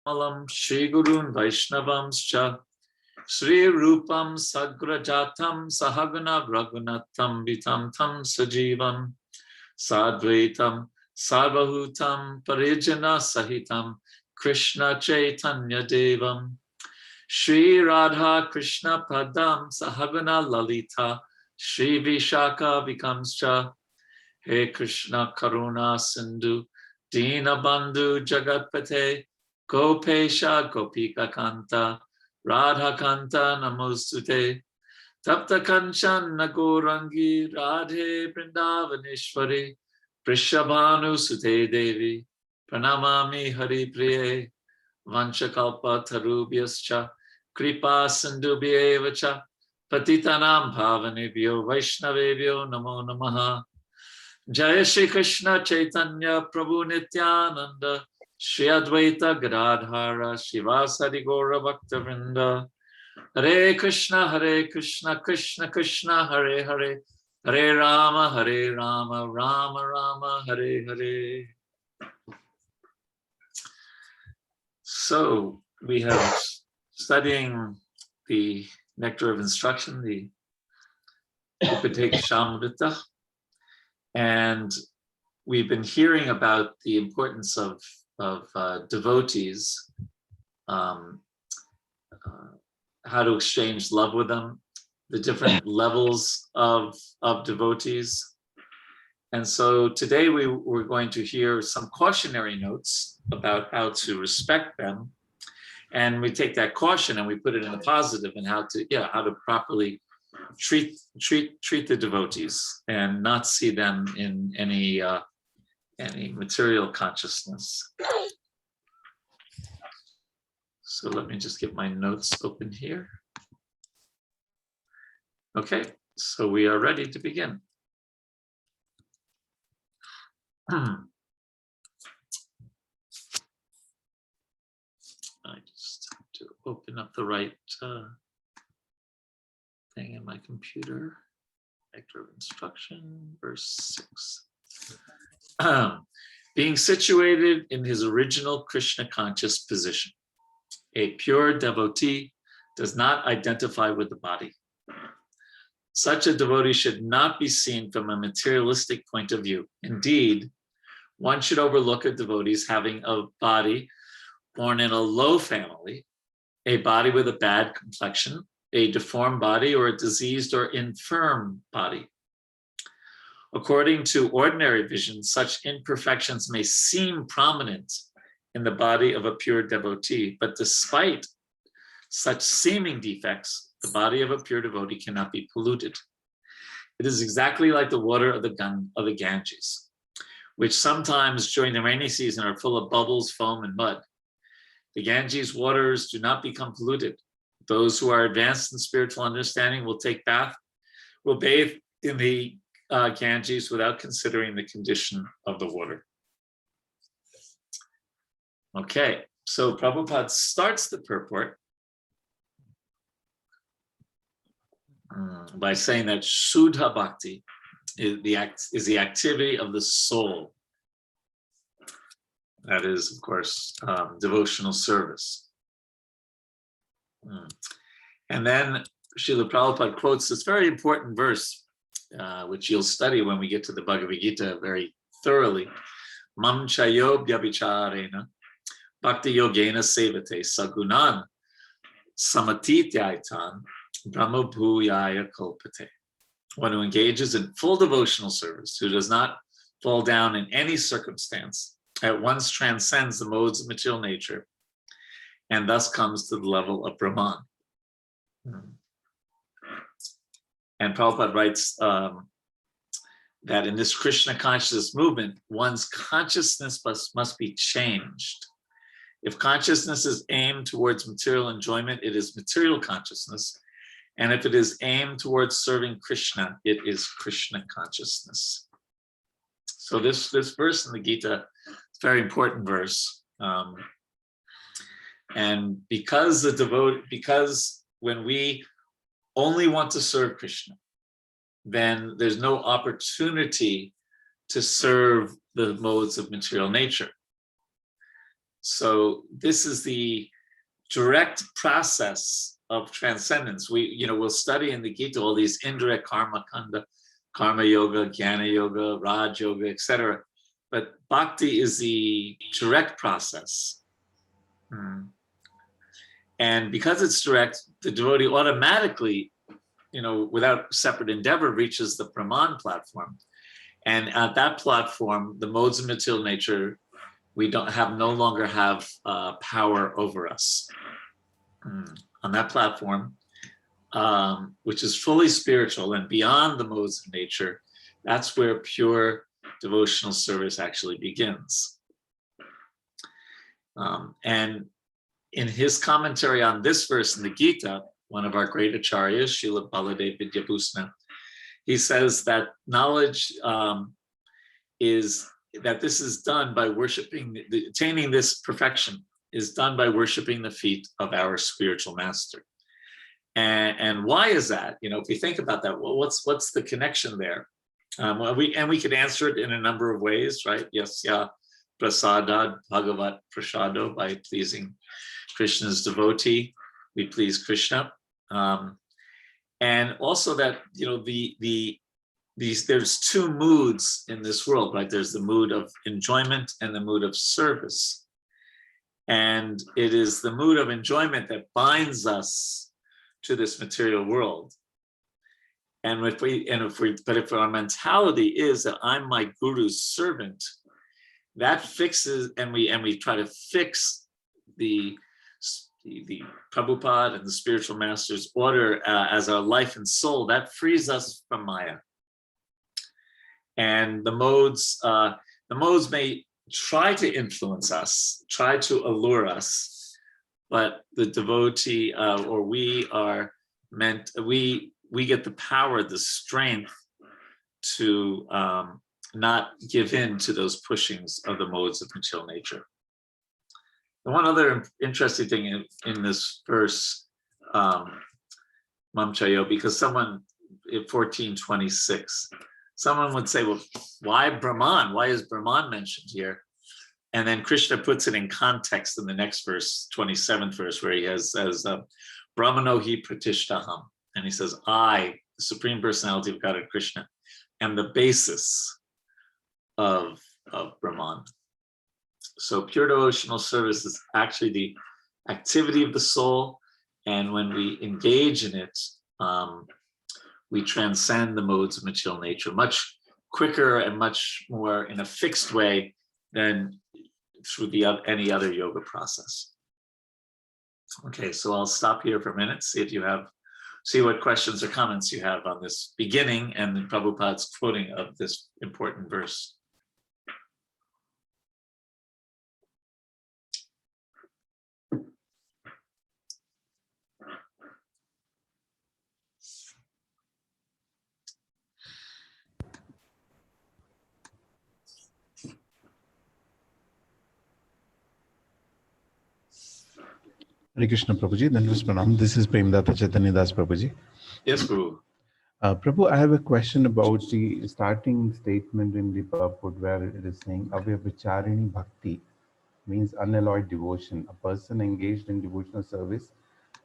Malam Shri Gurun Vaishnavamscha Shri Rupam Sagrajatam Sahagana Raghunatham Vitam Tam Sajivam Sadvaitam Sarvahutam Parijana Sahitam Krishna Chaitanya Devam Shri Radha Krishna Padam Sahagana Lalita Shri Vishaka Vikamscha He Krishna Karuna Sindhu Dina Bandhu Jagatpate Gopesha Gopika Kanta Radha Kanta Namostute Tapta Kanchan Nagorangi Radhe Vrindavaneshwari Prishabhanu Sute Devi Pranamami Hari Priye Vanchakalpa Tarubhyascha Kripa Sindhubhyevacha Patitanam Bhavanebhyo Vaishnavebhyo Namo Namaha Jaya Shri Krishna Chaitanya Prabhu Nityananda Shri Advaita Gadadhara Shivasadi Gaura Bhaktavrinda Hare Krishna Krishna Krishna Hare Hare Hare Rama Rama Rama Hare Hare. So we have studying the Nectar of Instruction, the Upateka Shamrita, and we've been hearing about the importance of devotees, how to exchange love with them, the different levels of devotees. And so today we're going to hear some cautionary notes about how to respect them. And we take that caution and we put it in the positive and how to properly treat the devotees and not see them in any material consciousness. So let me just get my notes open here. Okay, so we are ready to begin. I just have to open up the right thing in my computer. Nectar of Instruction, verse 6. Being situated in his original Krishna conscious position, a pure devotee does not identify with the body. Such a devotee should not be seen from a materialistic point of view. Indeed, one should overlook a devotee as having a body born in a low family, a body with a bad complexion, a deformed body, or a diseased or infirm body. According to ordinary vision, such imperfections may seem prominent in the body of a pure devotee, but despite such seeming defects, the body of a pure devotee cannot be polluted. It is exactly like the water of the Ganges, which sometimes during the rainy season are full of bubbles, foam, and mud. The Ganges waters do not become polluted. Those who are advanced in spiritual understanding will bathe in the Ganges without considering the condition of the water. Okay, so Prabhupada starts the purport by saying that Shuddha Bhakti is the activity of the soul. That is, of course, devotional service. And then Srila Prabhupada quotes this very important verse, which you'll study when we get to the Bhagavad Gita very thoroughly. Mam chayo bhyabhicharena bhakti yogena sevate sagunan samatityaitan brahma bhuyaya kalpate. One who engages in full devotional service, who does not fall down in any circumstance, at once transcends the modes of material nature and thus comes to the level of Brahman. And Prabhupada writes that in this Krishna consciousness movement, one's consciousness must be changed. If consciousness is aimed towards material enjoyment, it is material consciousness. And if it is aimed towards serving Krishna, it is Krishna consciousness. So this verse in the Gita, it's a very important verse. And because when we only want to serve Krishna, then there's no opportunity to serve the modes of material nature. So this is the direct process of transcendence. We'll study in the Gita all these indirect karma kanda, karma yoga, jnana yoga, raj yoga, etc. But bhakti is the direct process. And because it's direct, the devotee automatically, without separate endeavor, reaches the Brahman platform. And at that platform, the modes of material nature, we no longer have power over us. On that platform, which is fully spiritual and beyond the modes of nature, that's where pure devotional service actually begins. And in his commentary on this verse in the Gita, one of our great acharyas, Srila Baladev Vidyabhusana, he says that knowledge this is done by worshiping, attaining this perfection is done by worshiping the feet of our spiritual master. And why is that? If we think about that, well, what's the connection there? We could answer it in a number of ways, right? Yasya prasada bhagavat prasado, by pleasing Krishna's devotee, we please Krishna. And also that, there's two moods in this world, right? There's the mood of enjoyment and the mood of service. And it is the mood of enjoyment that binds us to this material world. And if our mentality is that I'm my guru's servant, that fixes, and we try to fix the Prabhupada and the spiritual master's order as our life and soul, that frees us from Maya. And the modes may try to influence us, try to allure us, but the devotee or we get the power, the strength to not give in to those pushings of the modes of material nature. And one other interesting thing in this verse, Mamchayo, because someone in 1426, someone would say, well, why Brahman? Why is Brahman mentioned here? And then Krishna puts it in context in the next verse, 27th verse, where he says, Brahmano hi pratishtaham. And he says, I, the Supreme Personality of Godhead Krishna, am the basis of Brahman. So pure devotional service is actually the activity of the soul. And when we engage in it, we transcend the modes of material nature much quicker and much more in a fixed way than through any other yoga process. Okay, so I'll stop here for a minute, see what questions or comments you have on this beginning and then Prabhupada's quoting of this important verse. Hare Krishna Prabhuji, Dandavat Pranam. This is Premdata Chaitanya Das Prabhuji. Yes, Prabhu. Prabhu, I have a question about the starting statement in the purport where it is saying Avyavicharini Bhakti means unalloyed devotion. A person engaged in devotional service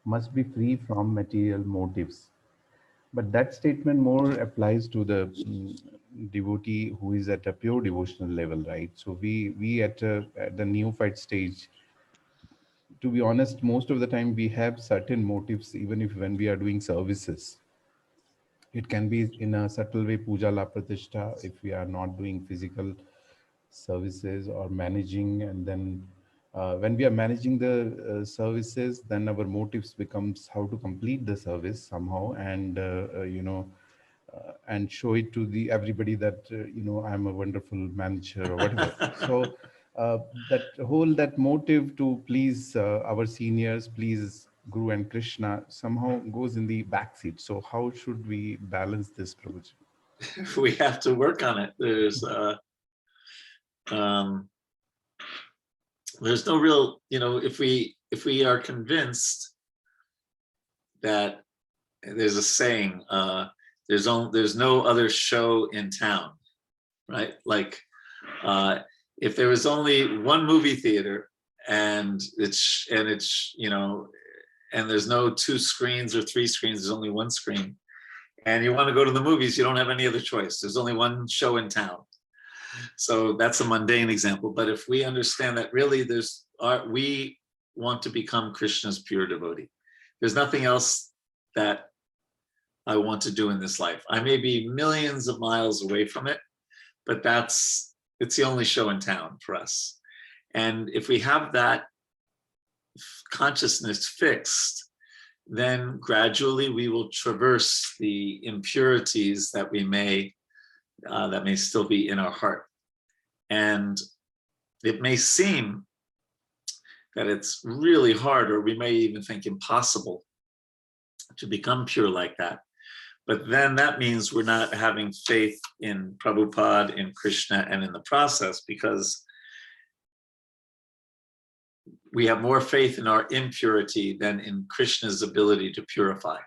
must be free from material motives. But that statement more applies to the devotee who is at a pure devotional level, right? So we at the neophyte stage, to be honest, most of the time we have certain motives, even if when we are doing services. It can be in a subtle way, puja la pratishtha, if we are not doing physical services or managing. And then when we are managing the services, then our motives becomes how to complete the service somehow and, and show it to everybody that, I'm a wonderful manager or whatever. So that motive to please our seniors, please Guru and Krishna somehow goes in the backseat. So how should we balance this, Prabhuji? We have to work on it. There's no real, if we are convinced that there's a saying, there's no other show in town, right? Like if there was only one movie theater and it's and there's no 2 screens or 3 screens, there's only 1 screen. And you want to go to the movies, you don't have any other choice. There's only 1 show in town. So that's a mundane example. But if we understand that really we want to become Krishna's pure devotee. There's nothing else that I want to do in this life. I may be millions of miles away from it, but it's the only show in town for us. And if we have that consciousness fixed, then gradually we will traverse the impurities that may still be in our heart. And it may seem that it's really hard, or we may even think impossible to become pure like that. But then that means we're not having faith in Prabhupada, in Krishna, and in the process, because we have more faith in our impurity than in Krishna's ability to purify.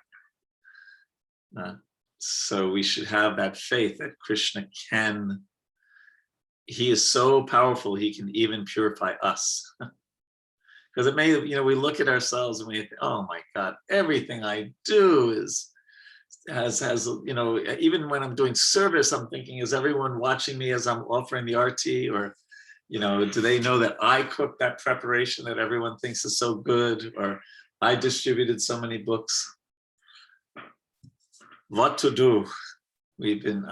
So we should have that faith that Krishna he is so powerful, he can even purify us. Because it may, we look at ourselves and we think, oh my God, everything I do has even when I'm doing service, I'm thinking, is everyone watching me as I'm offering the arti? Or, do they know that I cooked that preparation that everyone thinks is so good? Or I distributed so many books? What to do? We've been,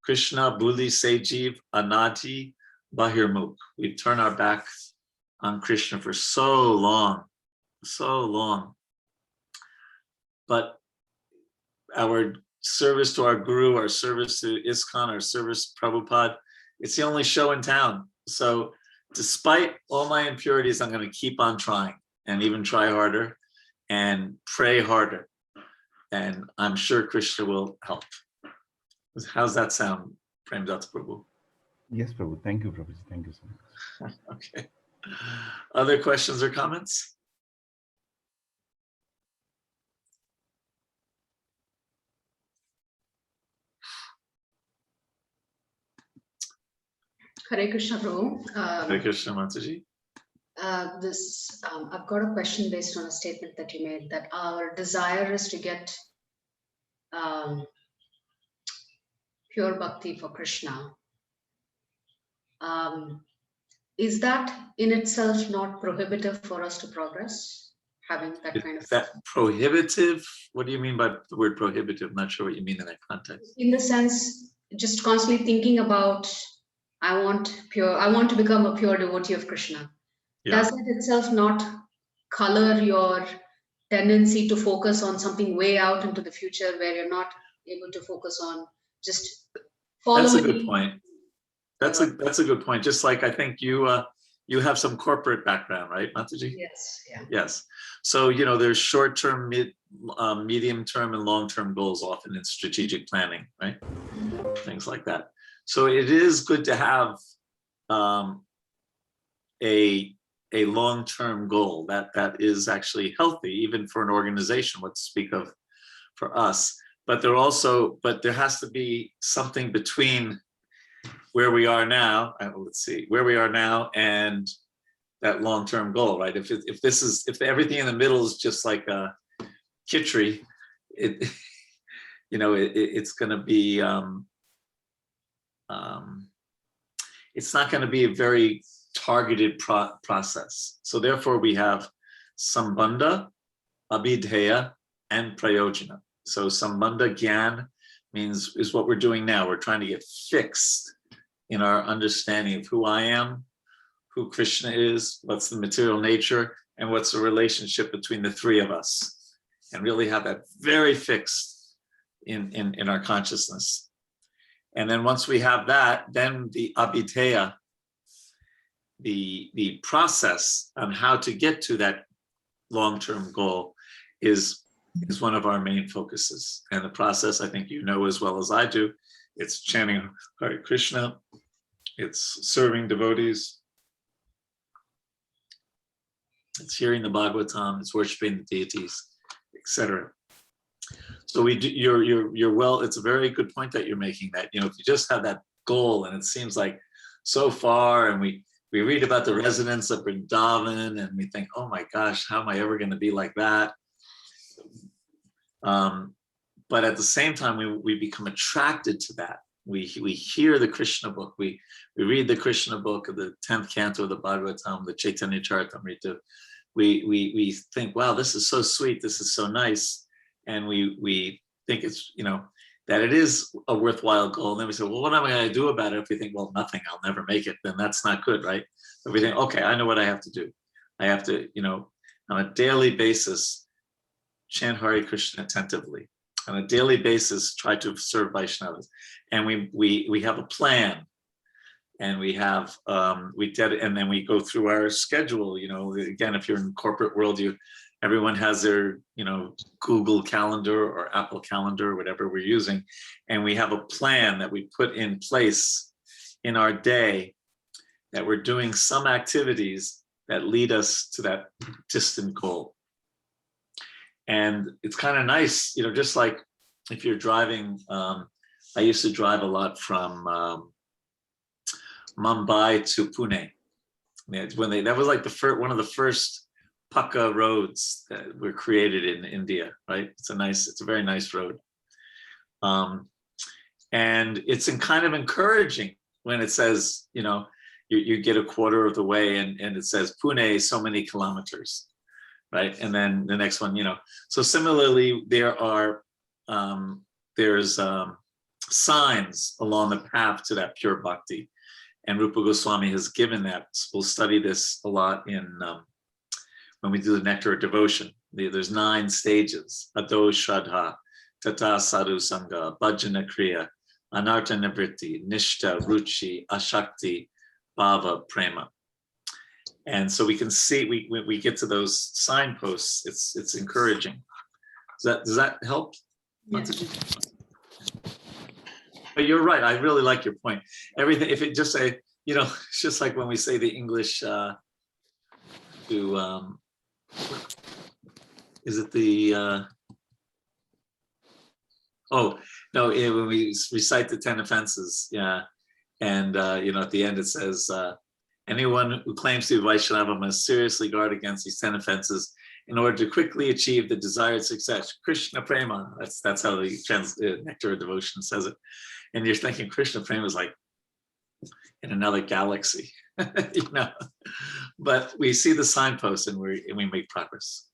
Krishna, Buli, Sejiv, Anadi, Bahirmukh. We've turned our back on Krishna for so long. But our service to our Guru, our service to Iskcon, our service to Prabhupada, it's the only show in town. So despite all my impurities, I'm going to keep on trying, and even try harder and pray harder. And I'm sure Krishna will help. How's that sound, Premdas Prabhu? Yes, Prabhu. Thank you, Prabhu. Thank you so much. Okay. Other questions or comments? Hare Krishna, Prabhu. Hare Krishna, Mataji. I've got a question based on a statement that you made, that our desire is to get pure bhakti for Krishna. Is that in itself not prohibitive for us to progress? Having that kind of... Is that prohibitive? What do you mean by the word prohibitive? I'm not sure what you mean in that context. In the sense, just constantly thinking about, I want to become a pure devotee of Krishna. Yeah. Does that itself not color your tendency to focus on something way out into the future, where you're not able to focus on just following? That's a good point. That's a good point. Just like I think you have some corporate background, right, Mataji? Yes. Yeah. Yes. So there's short-term, medium-term, and long-term goals often in strategic planning, right? Things like that. So it is good to have a long-term goal that is actually healthy, even for an organization. What to speak of for us? But there has to be something between where we are now. Where we are now and that long-term goal, right? If everything in the middle is just like a kitchery, it's going to be it's not going to be a very targeted process. So therefore we have Sambandha, Abhidheya, and Prayojana. So Sambandha Gyan is what we're doing now. We're trying to get fixed in our understanding of who I am, who Krishna is, what's the material nature, and what's the relationship between the three of us, and really have that very fixed in our consciousness. And then once we have that, then the Abhidheya, the process on how to get to that long-term goal is one of our main focuses. And the process, I think you know as well as I do, it's chanting Hare Krishna, it's serving devotees, it's hearing the Bhagavatam, it's worshiping the deities, etc. So you're well, it's a very good point that you're making, that if you just have that goal and it seems like so far and we we read about the residents of Vrindavan and we think, oh my gosh, how am I ever going to be like that? But at the same time, we become attracted to that. We hear the Krishna book. We read the Krishna book of the 10th canto of the Bhagavatam, the Chaitanya Charitamrita. We think, wow, this is so sweet. This is so nice. And we think it's, that it is a worthwhile goal. And then we say, well, what am I going to do about it? If we think, well, nothing, I'll never make it, then that's not good, right? If we think, okay, I know what I have to do. I have to, on a daily basis, chant Hare Krishna attentively. On a daily basis, try to serve Vaishnavas. And we have a plan. And we have, and then we go through our schedule. Again, if you're in the corporate world, everyone has their, Google Calendar or Apple Calendar, or whatever we're using. And we have a plan that we put in place in our day, that we're doing some activities that lead us to that distant goal. And it's kind of nice, just like if you're driving, I used to drive a lot from Mumbai to Pune. That was like one of the first Pakka roads that were created in India, right? It's a very nice road. And it's kind of encouraging when it says, you get a quarter of the way and it says Pune, so many kilometers, right? And then the next one, So similarly, there's signs along the path to that pure bhakti. And Rupa Goswami has given that. We'll study this a lot when we do the nectar of devotion. There's 9 stages: Ado Shraddha, Tata Sadhu Sangha, Bhajana Kriya, Anartha Nivritti, Nishta, Ruchi, Ashakti, Bhava, Prema. And so we can see, we get to those signposts, it's encouraging. Does that help? Yes. But you're right, I really like your point. Everything, if it just say, it's just like when we say the English is it the, when we recite the 10 offenses, yeah. And, at the end it says, anyone who claims to be Vaishnava must seriously guard against these 10 offenses in order to quickly achieve the desired success. Krishna Prema, that's how the Nectar of Devotion says it. And you're thinking Krishna Prema is like in another galaxy, But we see the signposts and we make progress.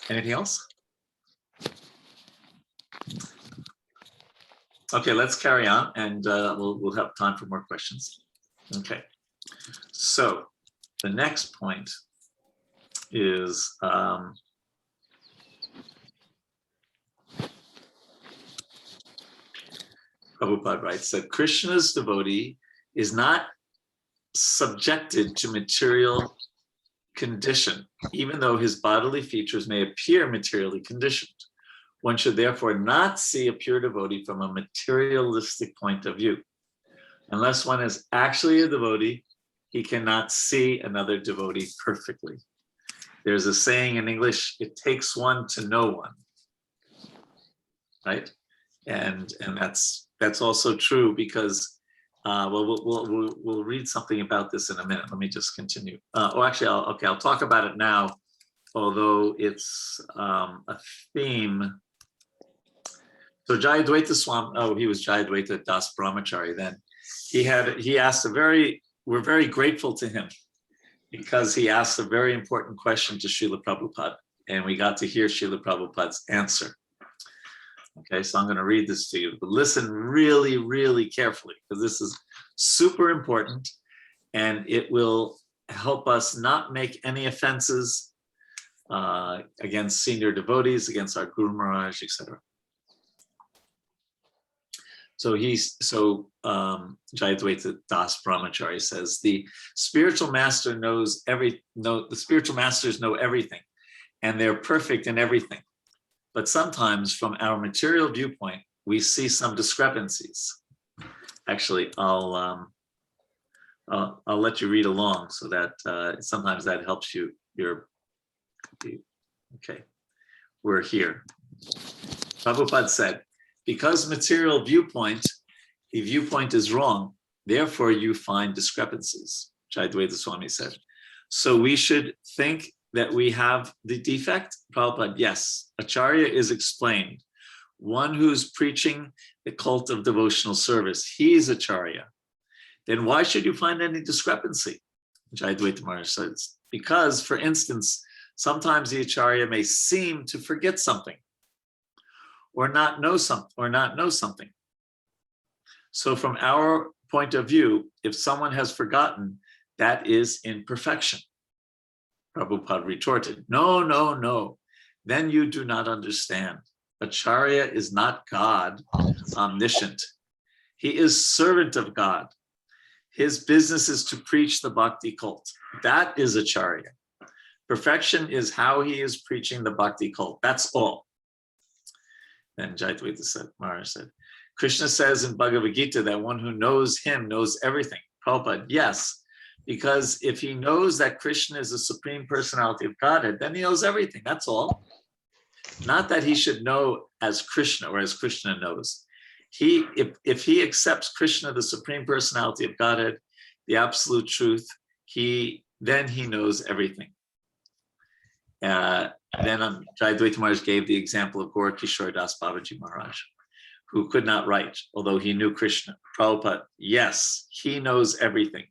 Anything else? Okay, let's carry on, and we'll have time for more questions. Okay, so the next point is Prabhupada writes that Krishna's devotee is not subjected to material condition, even though his bodily features may appear materially conditioned. One should therefore not see a pure devotee from a materialistic point of view. Unless one is actually a devotee, he cannot see another devotee perfectly. There's a saying in English, it takes one to know one, right? And that's also true because, we'll read something about this in a minute. Let me just continue. I'll talk about it now, although it's a theme. So Jayadvaita Swami, he was Jayadvaita Das Brahmachari then. He asked we're very grateful to him because he asked a very important question to Srila Prabhupada, and we got to hear Srila Prabhupada's answer. Okay, so I'm going to read this to you, but listen really, really carefully because this is super important and it will help us not make any offenses against senior devotees, against our Guru Maharaj, etc. So Jayadvaita Das Brahmachari says the spiritual master the spiritual masters know everything and they're perfect in everything. But sometimes from our material viewpoint, we see some discrepancies. Actually, I'll let you read along so that sometimes that helps you. Okay, we're here. Prabhupada said, because material viewpoint the viewpoint is wrong. Therefore, you find discrepancies, which Advaita Swami said. So we should think that we have the defect. Prabhupada, yes, Acharya is explained. One who's preaching the cult of devotional service, he's Acharya. Then why should you find any discrepancy? Which Advaita Maharaj says. Because, for instance, sometimes the Acharya may seem to forget something or not know something. So from our point of view, if someone has forgotten, that is imperfection. Prabhupada retorted, no. Then you do not understand. Acharya is not God, omniscient. He is servant of God. His business is to preach the bhakti cult. That is Acharya. Perfection is how he is preaching the bhakti cult. That's all. Then Jayadvaita Maharaj said, Krishna says in Bhagavad Gita that one who knows him knows everything. Prabhupada, yes, because if he knows that Krishna is the Supreme Personality of Godhead, then he knows everything. That's all. Not that he should know as Krishna or as Krishna knows. If he accepts Krishna, the Supreme Personality of Godhead, the absolute truth, then he knows everything. Then Jayadvaita Maharaj gave the example of Gaura Kishore Das Babaji Maharaj, who could not write, although he knew Krishna. Prabhupada, yes, he knows everything.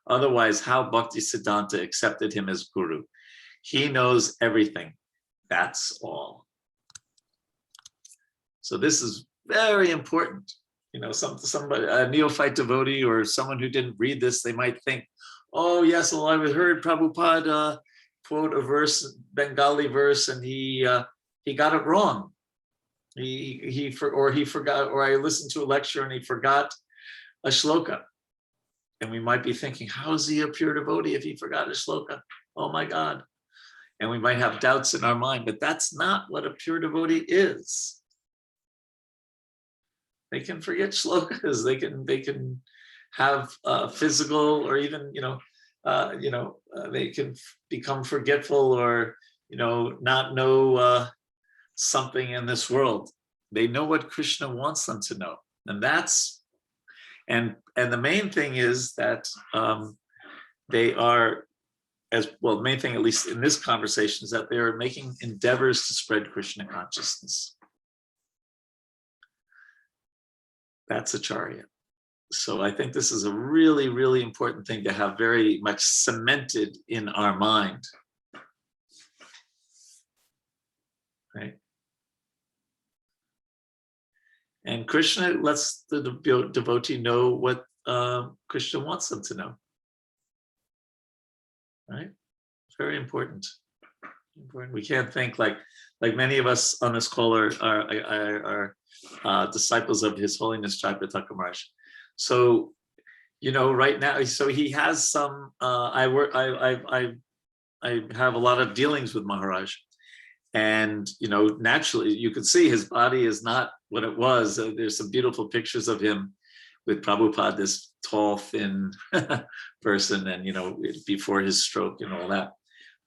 Otherwise, how Bhakti Siddhanta accepted him as guru? He knows everything. That's all. So this is very important. You know, somebody, a neophyte devotee or someone who didn't read this, they might think, oh yes, well, I heard Prabhupada quote a verse, Bengali verse, and he got it wrong. He forgot, or I listened to a lecture and he forgot a shloka. And we might be thinking, how is he a pure devotee if he forgot a shloka? Oh my God. And we might have doubts in our mind, but that's not what a pure devotee is. They can forget shlokas. They can have physical, or even they can become forgetful, or not know something in this world. They know what Krishna wants them to know, and the main thing is that they are, as well, the main thing, at least in this conversation, is that they are making endeavors to spread Krishna consciousness. That's Acharya. So I think this is a really, really important thing to have very much cemented in our mind. Right? And Krishna lets the devotee know what Krishna wants them to know. Right? Very important. We can't think like many of us on this call are disciples of His Holiness Jayapataka Maharaj. So, right now, so he has some. I have a lot of dealings with Maharaj, and naturally, you could see his body is not what it was. There's some beautiful pictures of him with Prabhupada, this tall, thin person, and before his stroke and all that.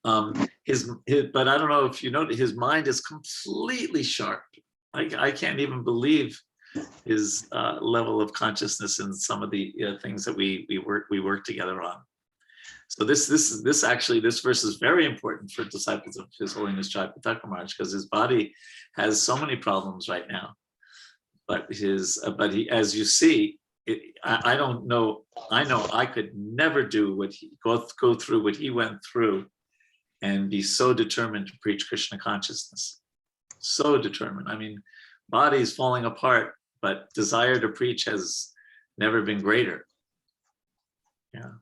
But I don't know if you know, his mind is completely sharp. I can't even believe his level of consciousness in some of the things that we work together on. So this verse is very important for disciples of His Holiness Jayapataka Maharaj, because his body has so many problems right now. But he, as you see, I don't know. I know I could never do go through what he went through, and be so determined to preach Krishna consciousness. So determined. I mean, body is falling apart, but desire to preach has never been greater. Yeah.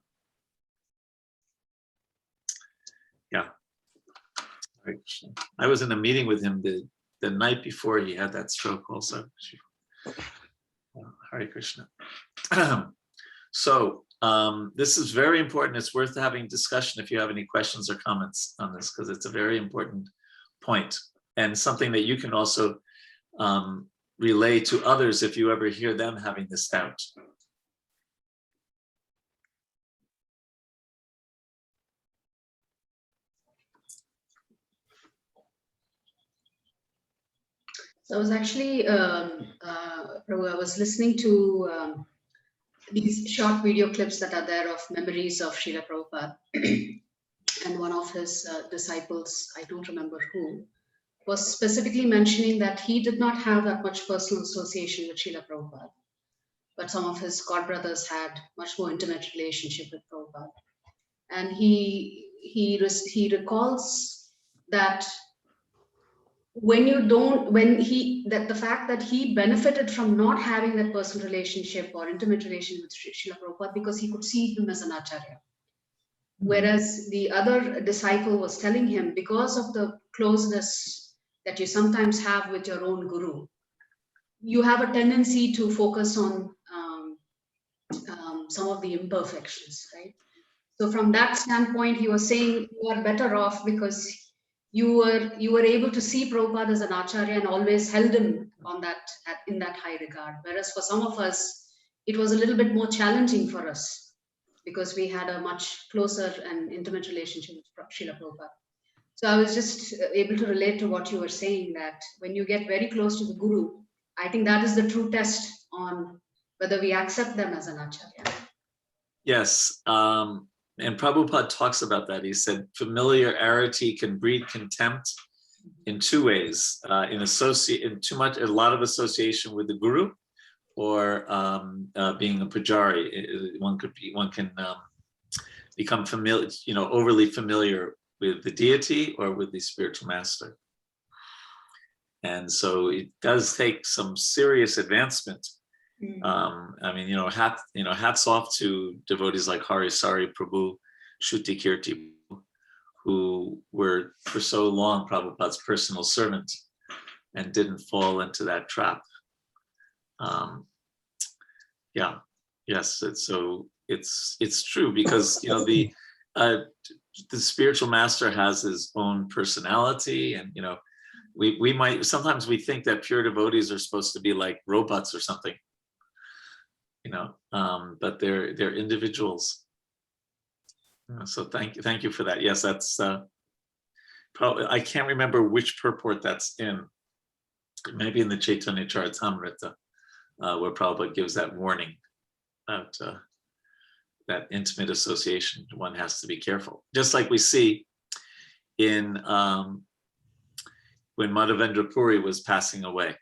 Right. I was in a meeting with him the night before he had that stroke also. Hare Krishna. So this is very important. It's worth having discussion if you have any questions or comments on this, because it's a very important point, and something that you can also relay to others if you ever hear them having this doubt. So I was actually, Prabhu, I was listening to these short video clips that are there of memories of Srila Prabhupada. And one of his disciples, I don't remember who, was specifically mentioning that he did not have that much personal association with Srila Prabhupada, but some of his god brothers had much more intimate relationship with Prabhupada. And he recalls that the fact that he benefited from not having that personal relationship or intimate relation with Srila Prabhupada because he could see him as an acharya. Whereas the other disciple was telling him, because of the closeness that you sometimes have with your own guru, you have a tendency to focus on some of the imperfections, right? So from that standpoint, he was saying you are better off because you were able to see Prabhupada as an acharya and always held him on that in that high regard. Whereas for some of us, it was a little bit more challenging for us because we had a much closer and intimate relationship with Srila Prabhupada. So I was just able to relate to what you were saying, that when you get very close to the Guru, I think that is the true test on whether we accept them as an acharya. Yes. And Prabhupada talks about that. He said familiarity can breed contempt in two ways: a lot of association with the guru, or being a pujari. One can become familiar, overly familiar with the deity or with the spiritual master. And so it does take some serious advancement. Hats off to devotees like Hereditary Prabhu, Shruti Kirti, who were for so long Prabhupada's personal servant and didn't fall into that trap. It's true, because the spiritual master has his own personality, and we might sometimes we think that pure devotees are supposed to be like robots or something, but they're individuals. So thank you for that. Yes, that's probably, I can't remember which purport that's in. Maybe in the Chaitanya Charitamrita, where Prabhupada gives that warning about that intimate association. One has to be careful. Just like we see in when Madhavendra Puri was passing away,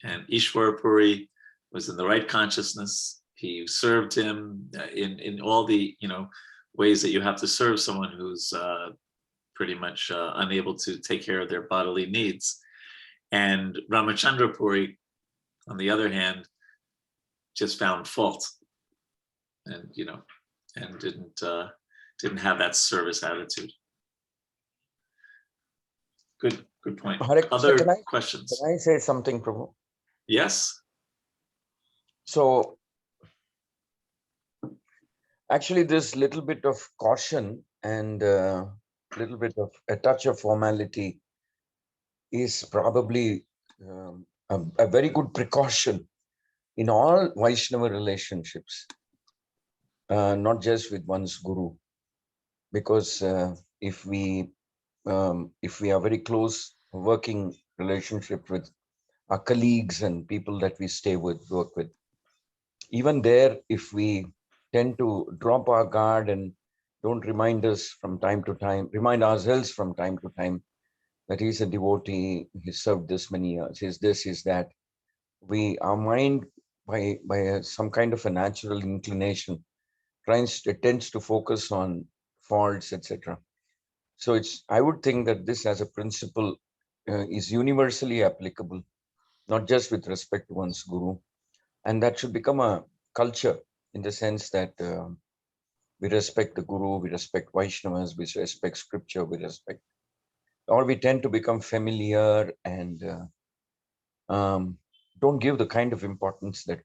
and Ishwara Puri was in the right consciousness. He served him in all the ways that you have to serve someone who's pretty much unable to take care of their bodily needs. And Ramachandra Puri, on the other hand, just found fault, and and didn't have that service attitude. Good point. Other questions? Can I say something, Prabhu? Yes. So actually, this little bit of caution and a little bit of a touch of formality is probably a very good precaution in all Vaishnava relationships, not just with one's guru, because if we are very close working relationship with our colleagues and people that we work with, even there, if we tend to drop our guard and don't remind ourselves from time to time that he's a devotee, he served this many years, he's this, he's that, our mind, by some kind of a natural inclination, tends to focus on faults, etc. So I would think that this as a principle is universally applicable, not just with respect to one's guru, and that should become a culture, in the sense that we respect the guru, we respect Vaishnavas, we respect scripture, we tend to become familiar and don't give the kind of importance that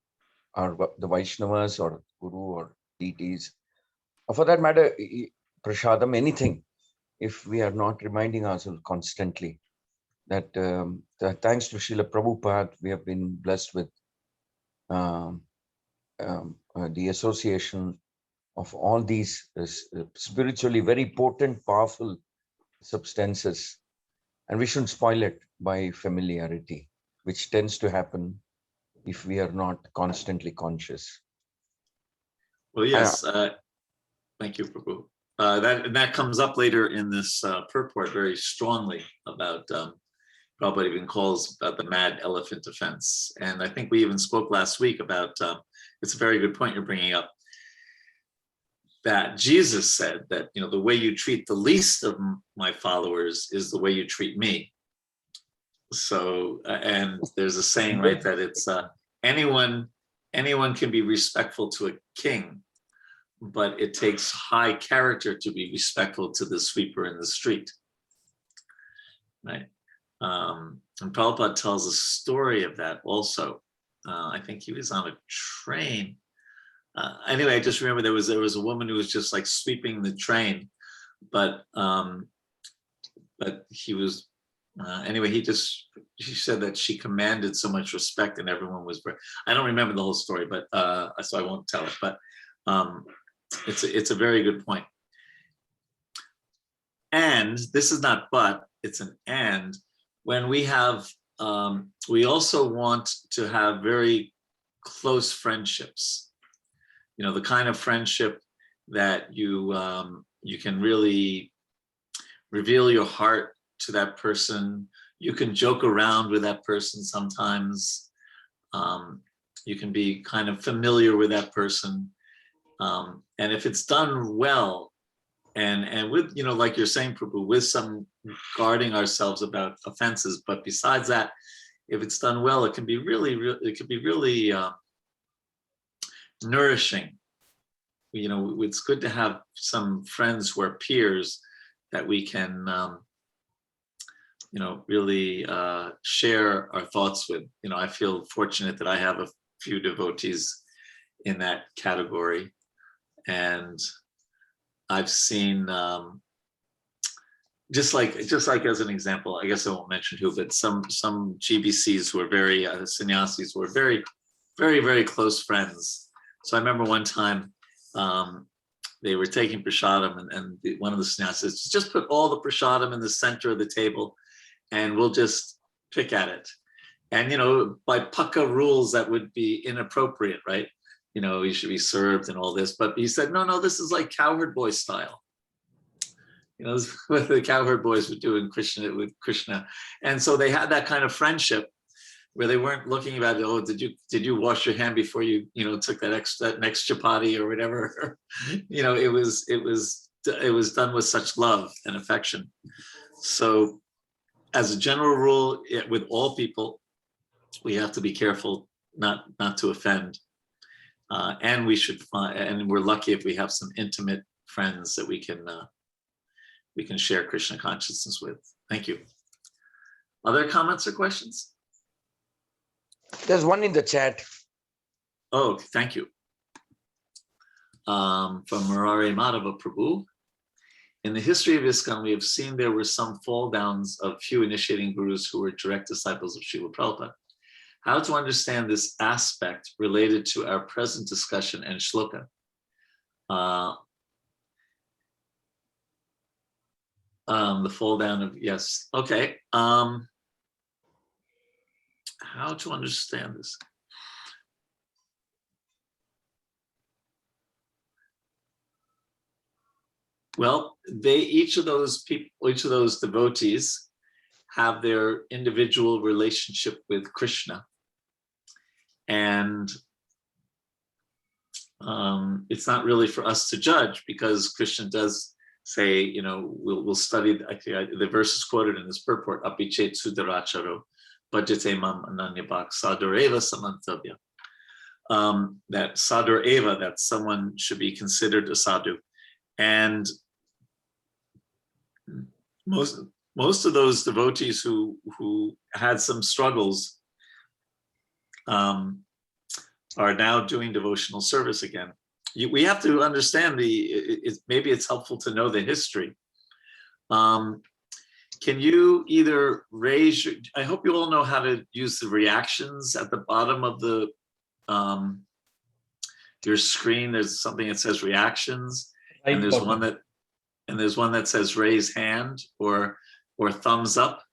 are the Vaishnavas or guru or deities, or for that matter, prasadam, anything, if we are not reminding ourselves constantly that thanks to Srila Prabhupada, we have been blessed with the association of all these spiritually very potent, powerful substances And we shouldn't spoil it by familiarity, which tends to happen if we are not constantly conscious. Well, yes. Thank you, Prabhu. That comes up later in this purport very strongly about Prabhupada even calls about the mad elephant offense. And I think we even spoke last week about, it's a very good point you're bringing up, that Jesus said that, you know, the way you treat the least of my followers is the way you treat me. So, and there's a saying, right, that it's anyone can be respectful to a king, but it takes high character to be respectful to the sweeper in the street, right? And Prabhupada tells a story of that also. I think he was on a train. Anyway, I just remember there was a woman who was just like sweeping the train, but he was anyway. She said that she commanded so much respect, and everyone was. I don't remember the whole story, but so I won't tell it. But it's a very good point. And this is not but, it's an and. When we have, we also want to have very close friendships. You know, the kind of friendship that you can really reveal your heart to that person. You can joke around with that person sometimes. You can be kind of familiar with that person. And if it's done well, and with, you know, like you're saying, Prabhu, with some guarding ourselves about offenses, but besides that, if it's done well, it can be really nourishing. You know, it's good to have some friends who are peers that we can, you know, really share our thoughts with. You know, I feel fortunate that I have a few devotees in that category, and I've seen, just like as an example, I guess I won't mention who, but some GBCs who are very sannyasis who are very, very, very close friends. So I remember one time they were taking prasadam, and one of the sannyasis said, just put all the prasadam in the center of the table, and we'll just pick at it. And you know, by Pukka rules, that would be inappropriate, right? You know, he should be served and all this. But he said, no, this is like cowherd boy style. You know, this is what the cowherd boys would do with Krishna. And so they had that kind of friendship where they weren't looking about, oh, did you wash your hand before you took that next chapati or whatever. You know, it was done with such love and affection. So as a general rule, with all people, we have to be careful not to offend. And we should find, and we're lucky if we have some intimate friends that we can share Krishna consciousness with. Thank you. Other comments or questions? There's one in the chat. Oh, thank you. From Murari Madhava Prabhu. In the history of Iskcon, we have seen there were some fall downs of few initiating gurus who were direct disciples of Srila Prabhupada. How to understand this aspect related to our present discussion and shloka? The fall down of, yes, okay. How to understand this? Well, each of those devotees have their individual relationship with Krishna. And it's not really for us to judge, because Krishna does say, you know, we'll study, the verse is quoted in this purport, apichet sudaracharo, bhajate mam ananyabhak sadhur eva samantavya. That sadhur eva, that someone should be considered a sadhu. And most of those devotees who had some struggles are now doing devotional service again. We have to understand maybe it's helpful to know the history. Can you either raise I hope you all know how to use the reactions at the bottom of your screen. There's something that says reactions, and there's one that says raise hand or thumbs up.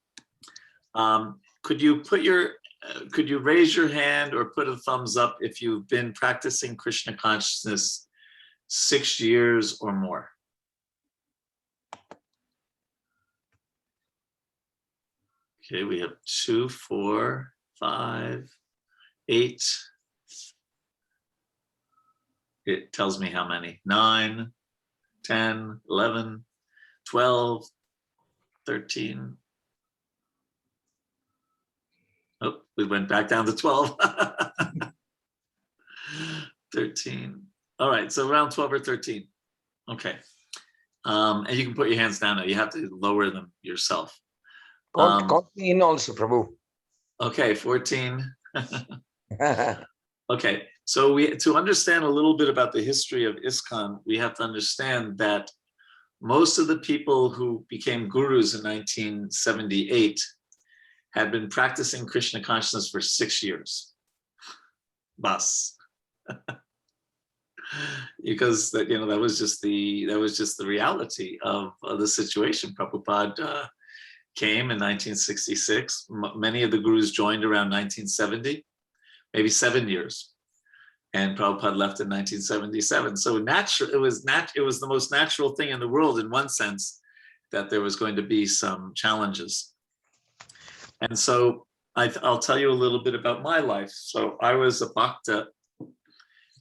Could you raise your hand or put a thumbs up if you've been practicing Krishna consciousness 6 years or more? Okay, we have 2, 4, 5, 8. It tells me how many. 9, 10, 11, 12, 13. Oh, we went back down to 12. 13. All right, so around 12 or 13. Okay. And you can put your hands down now. You have to lower them yourself. Caught me in also, Prabhu. Okay, 14. Okay, so to understand a little bit about the history of Iskcon, we have to understand that most of the people who became gurus in 1978 had been practicing Krishna consciousness for 6 years. Bas. Because that was just the reality of the situation. Prabhupada came in 1966. Many of the gurus joined around 1970, maybe 7 years, and Prabhupada left in 1977. So it was the most natural thing in the world, in one sense, that there was going to be some challenges. And so I'll tell you a little bit about my life. So I was a bhakta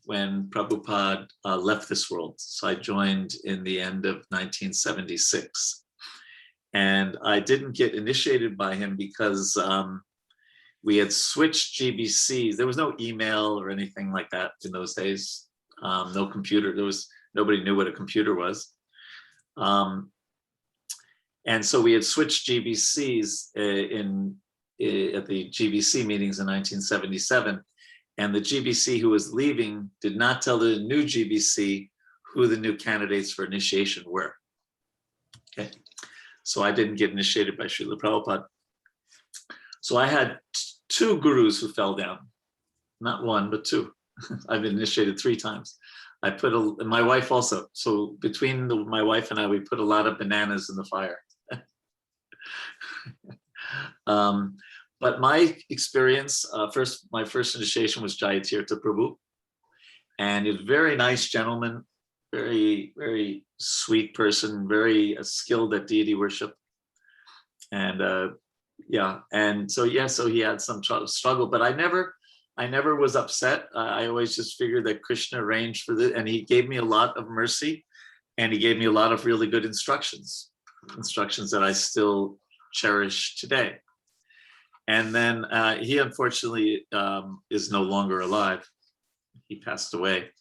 when Prabhupada left this world. So I joined in the end of 1976. And I didn't get initiated by him because we had switched GBCs. There was no email or anything like that in those days. No computer. Nobody knew what a computer was. And so we had switched GBCs at the GBC meetings in 1977. And the GBC who was leaving did not tell the new GBC who the new candidates for initiation were. Okay. So I didn't get initiated by Srila Prabhupada. So I had 2 gurus who fell down, not 1, but 2. I've been initiated 3 times. I put my wife also. So between my wife and I, we put a lot of bananas in the fire. But my experience, my first initiation was Jayatirtha Prabhu, and he was a very nice gentleman, very, very sweet person, very skilled at deity worship. And so he had some struggle, but I never was upset. I always just figured that Krishna arranged for this, and he gave me a lot of mercy, and he gave me a lot of really good instructions that I still cherish today. And then he unfortunately is no longer alive. He passed away.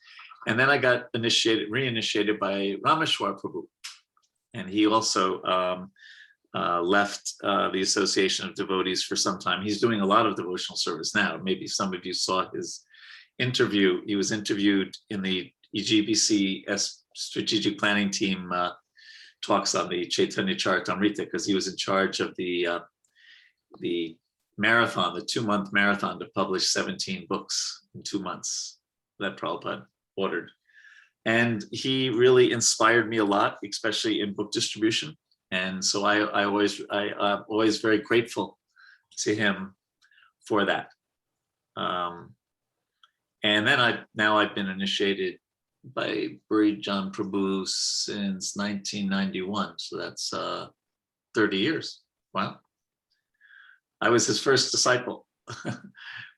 And then I got reinitiated by Rameshwar Prabhu. And he also left the Association of Devotees for some time. He's doing a lot of devotional service now. Maybe some of you saw his interview. He was interviewed in the EGBC strategic planning team talks on the Chaitanya Charitamrita, because he was in charge of the marathon, the 2-month marathon, to publish 17 books in 2 months that Prabhupada ordered. And he really inspired me a lot, especially in book distribution. And so I'm always very grateful to him for that. And then I've been initiated by Vraj Vihari Prabhu since 1991. So that's 30 years. Wow. I was his first disciple.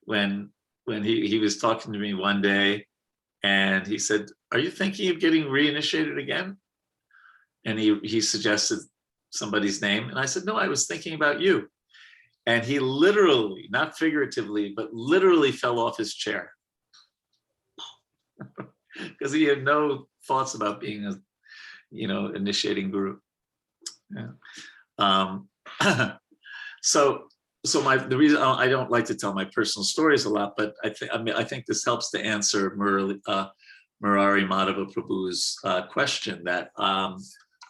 when he was talking to me one day, and he said, "Are you thinking of getting reinitiated again?" And he suggested somebody's name, and I said, "No, I was thinking about you." And he literally, not figuratively, but literally fell off his chair because he had no thoughts about being a, initiating guru. Yeah. So the reason I don't like to tell my personal stories a lot, but I think this helps to answer Murari Madhava Prabhu's question, that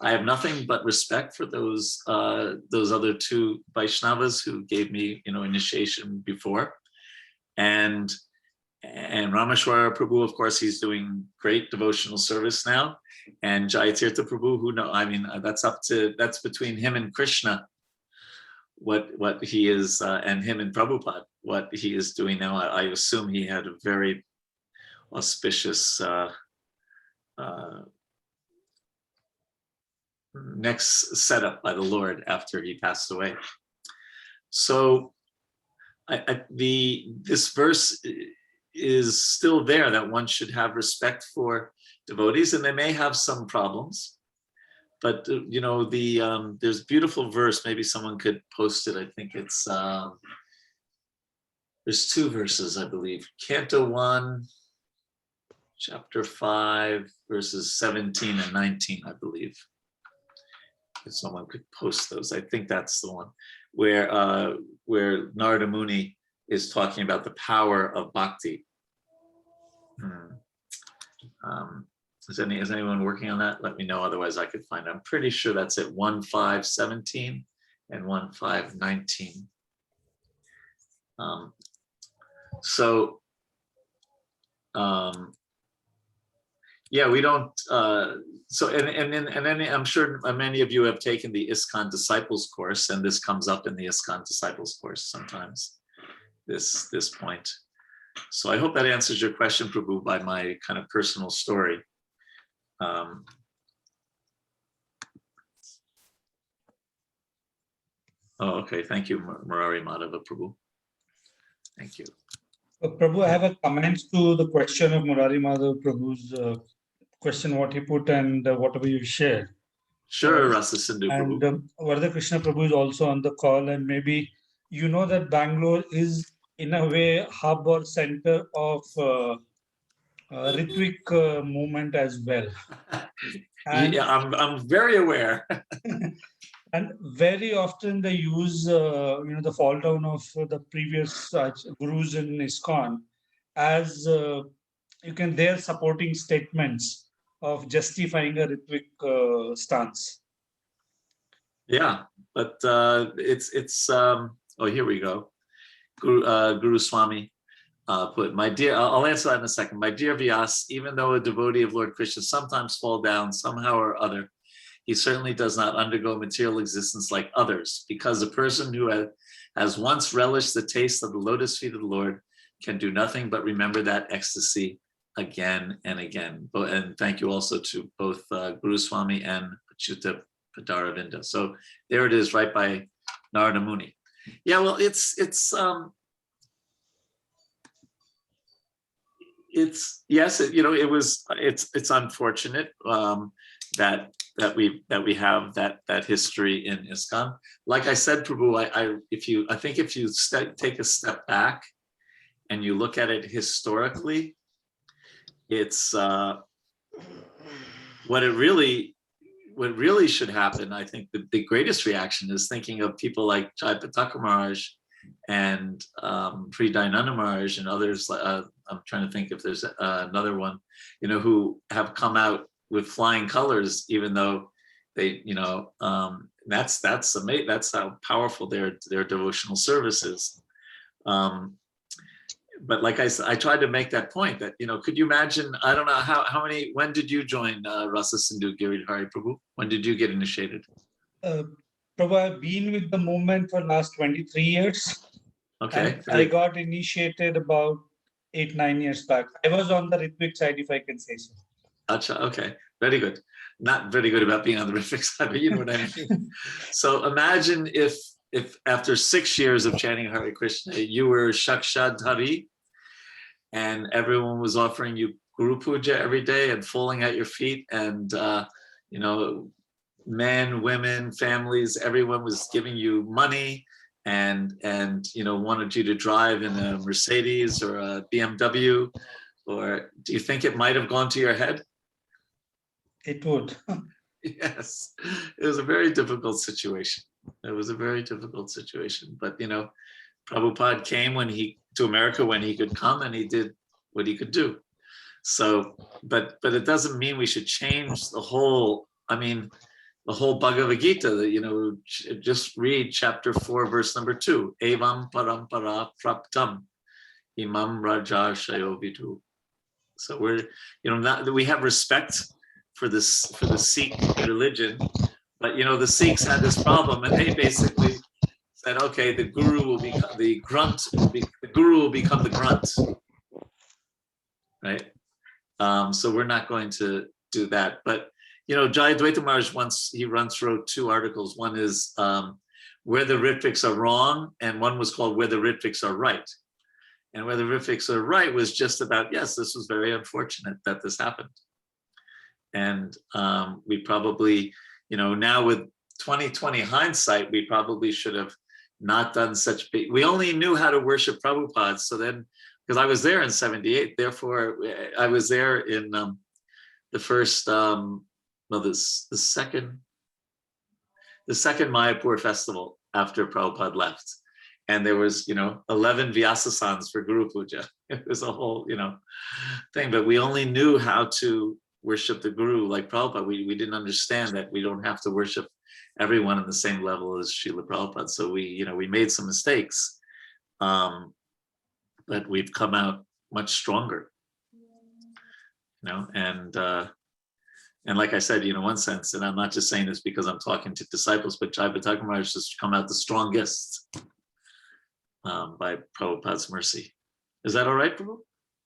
I have nothing but respect for those other 2 Vaishnavas who gave me initiation before, and Rameshwara Prabhu, of course, he's doing great devotional service now, and Jayatirtha Prabhu, that's between him and Krishna what he is, and him and Prabhupada, what he is doing now. I assume he had a very auspicious next setup by the Lord after he passed away. So this verse is still there, that one should have respect for devotees, and they may have some problems. But there's a beautiful verse. Maybe someone could post it. I think it's there's two verses, I believe. Canto 1, chapter 5, verses 17 and 19, I believe. If someone could post those, I think that's the one where Narada Muni is talking about the power of bhakti. Is anyone working on that? Let me know, otherwise I could find it. I'm pretty sure that's at 1.5.17 and 1.5.19. Yeah, we don't. And then I'm sure many of you have taken the Iskcon Disciples course, and this comes up in the Iskcon Disciples course sometimes. This point. So I hope that answers your question, Prabhu, by my kind of personal story. Okay. Thank you, Murari Madhava Prabhu. Thank you. Prabhu, I have a comment to the question of Murari Madhava Prabhu's question, what he put and whatever you shared. Sure, Rasa Sindhu Prabhu. And Vardha Krishna Prabhu is also on the call, and maybe you know that Bangalore is in a way hub or center of Ritvik movement as well. And, yeah, I'm very aware. And very often they use the fall down of the previous gurus in Iskcon as their supporting statements of justifying a Ritvik stance. Yeah, but it's oh, here we go. Guru Swami put, my dear, I'll answer that in a second. My dear Vyas, even though a devotee of Lord Krishna sometimes fall down somehow or other, he certainly does not undergo material existence like others, because a person who has once relished the taste of the lotus feet of the Lord can do nothing but remember that ecstasy again and again. And thank you also to both Guru Swami and Achyuta Padaravinda. So there it is, right by Narada Muni. Yeah, well, it's yes, it's unfortunate that we have that history in Iskcon. Like I said, Prabhu, I think if you take a step back and you look at it historically, it's what really should happen. I think the greatest reaction is thinking of people like Jai Pataka Maharaj and Sri Dayananda Maharaj and others. I'm trying to think if there's another one, who have come out with flying colors, even though they, that's amazing. That's how powerful their devotional service is. But like I said, I tried to make that point that, could you imagine, I don't know when did you join Rasa Sindhu Giridhari Prabhu? When did you get initiated? Prabhu, I've been with the movement for the last 23 years. Okay. I got initiated about 8-9 years back. I was on the Ritvik side, if I can say so. Acha, okay, very good. Not very good about being on the Ritvik side, but you know what I mean. So imagine if after 6 years of chanting Hare Krishna, you were Shakshadhari and everyone was offering you Guru Puja every day and falling at your feet, and men, women, families, everyone was giving you money and wanted you to drive in a Mercedes or a BMW. Or do you think it might have gone to your head? It would. Yes, it was a very difficult situation. It was a very difficult situation. But Prabhupada came to America when he could come, and he did what he could do. So, but it doesn't mean we should change the whole Bhagavad Gita. Just read chapter 4, verse number 2. Evam parampara praptam imam raja shayo vidu. So we have respect for the Sikh religion, but the Sikhs had this problem, and they basically that okay, the guru will become the grunt, the guru will become the grunt, right? So we're not going to do that. But Jayadvaita Maharaj once he wrote 2 articles. One is where the Ritviks are wrong, and one was called where the Ritviks are right. And where the Ritviks are right was just about, yes, this was very unfortunate that this happened. And we probably, now with 2020 hindsight, we probably should have not done such big, we only knew how to worship Prabhupada. So then, because I was there in 78, therefore I was there in the first, the second Mayapur festival after Prabhupada left. And there was, 11 Vyasasans for Guru Puja. It was a whole, thing, but we only knew how to worship the Guru like Prabhupada. We didn't understand that we don't have to worship everyone on the same level as Srila Prabhupada. So we made some mistakes, but we've come out much stronger, and like I said, one sense, and I'm not just saying this because I'm talking to disciples, but Jayadvaita Maharaj has come out the strongest by Prabhupada's mercy. Is that all right, Prabhu?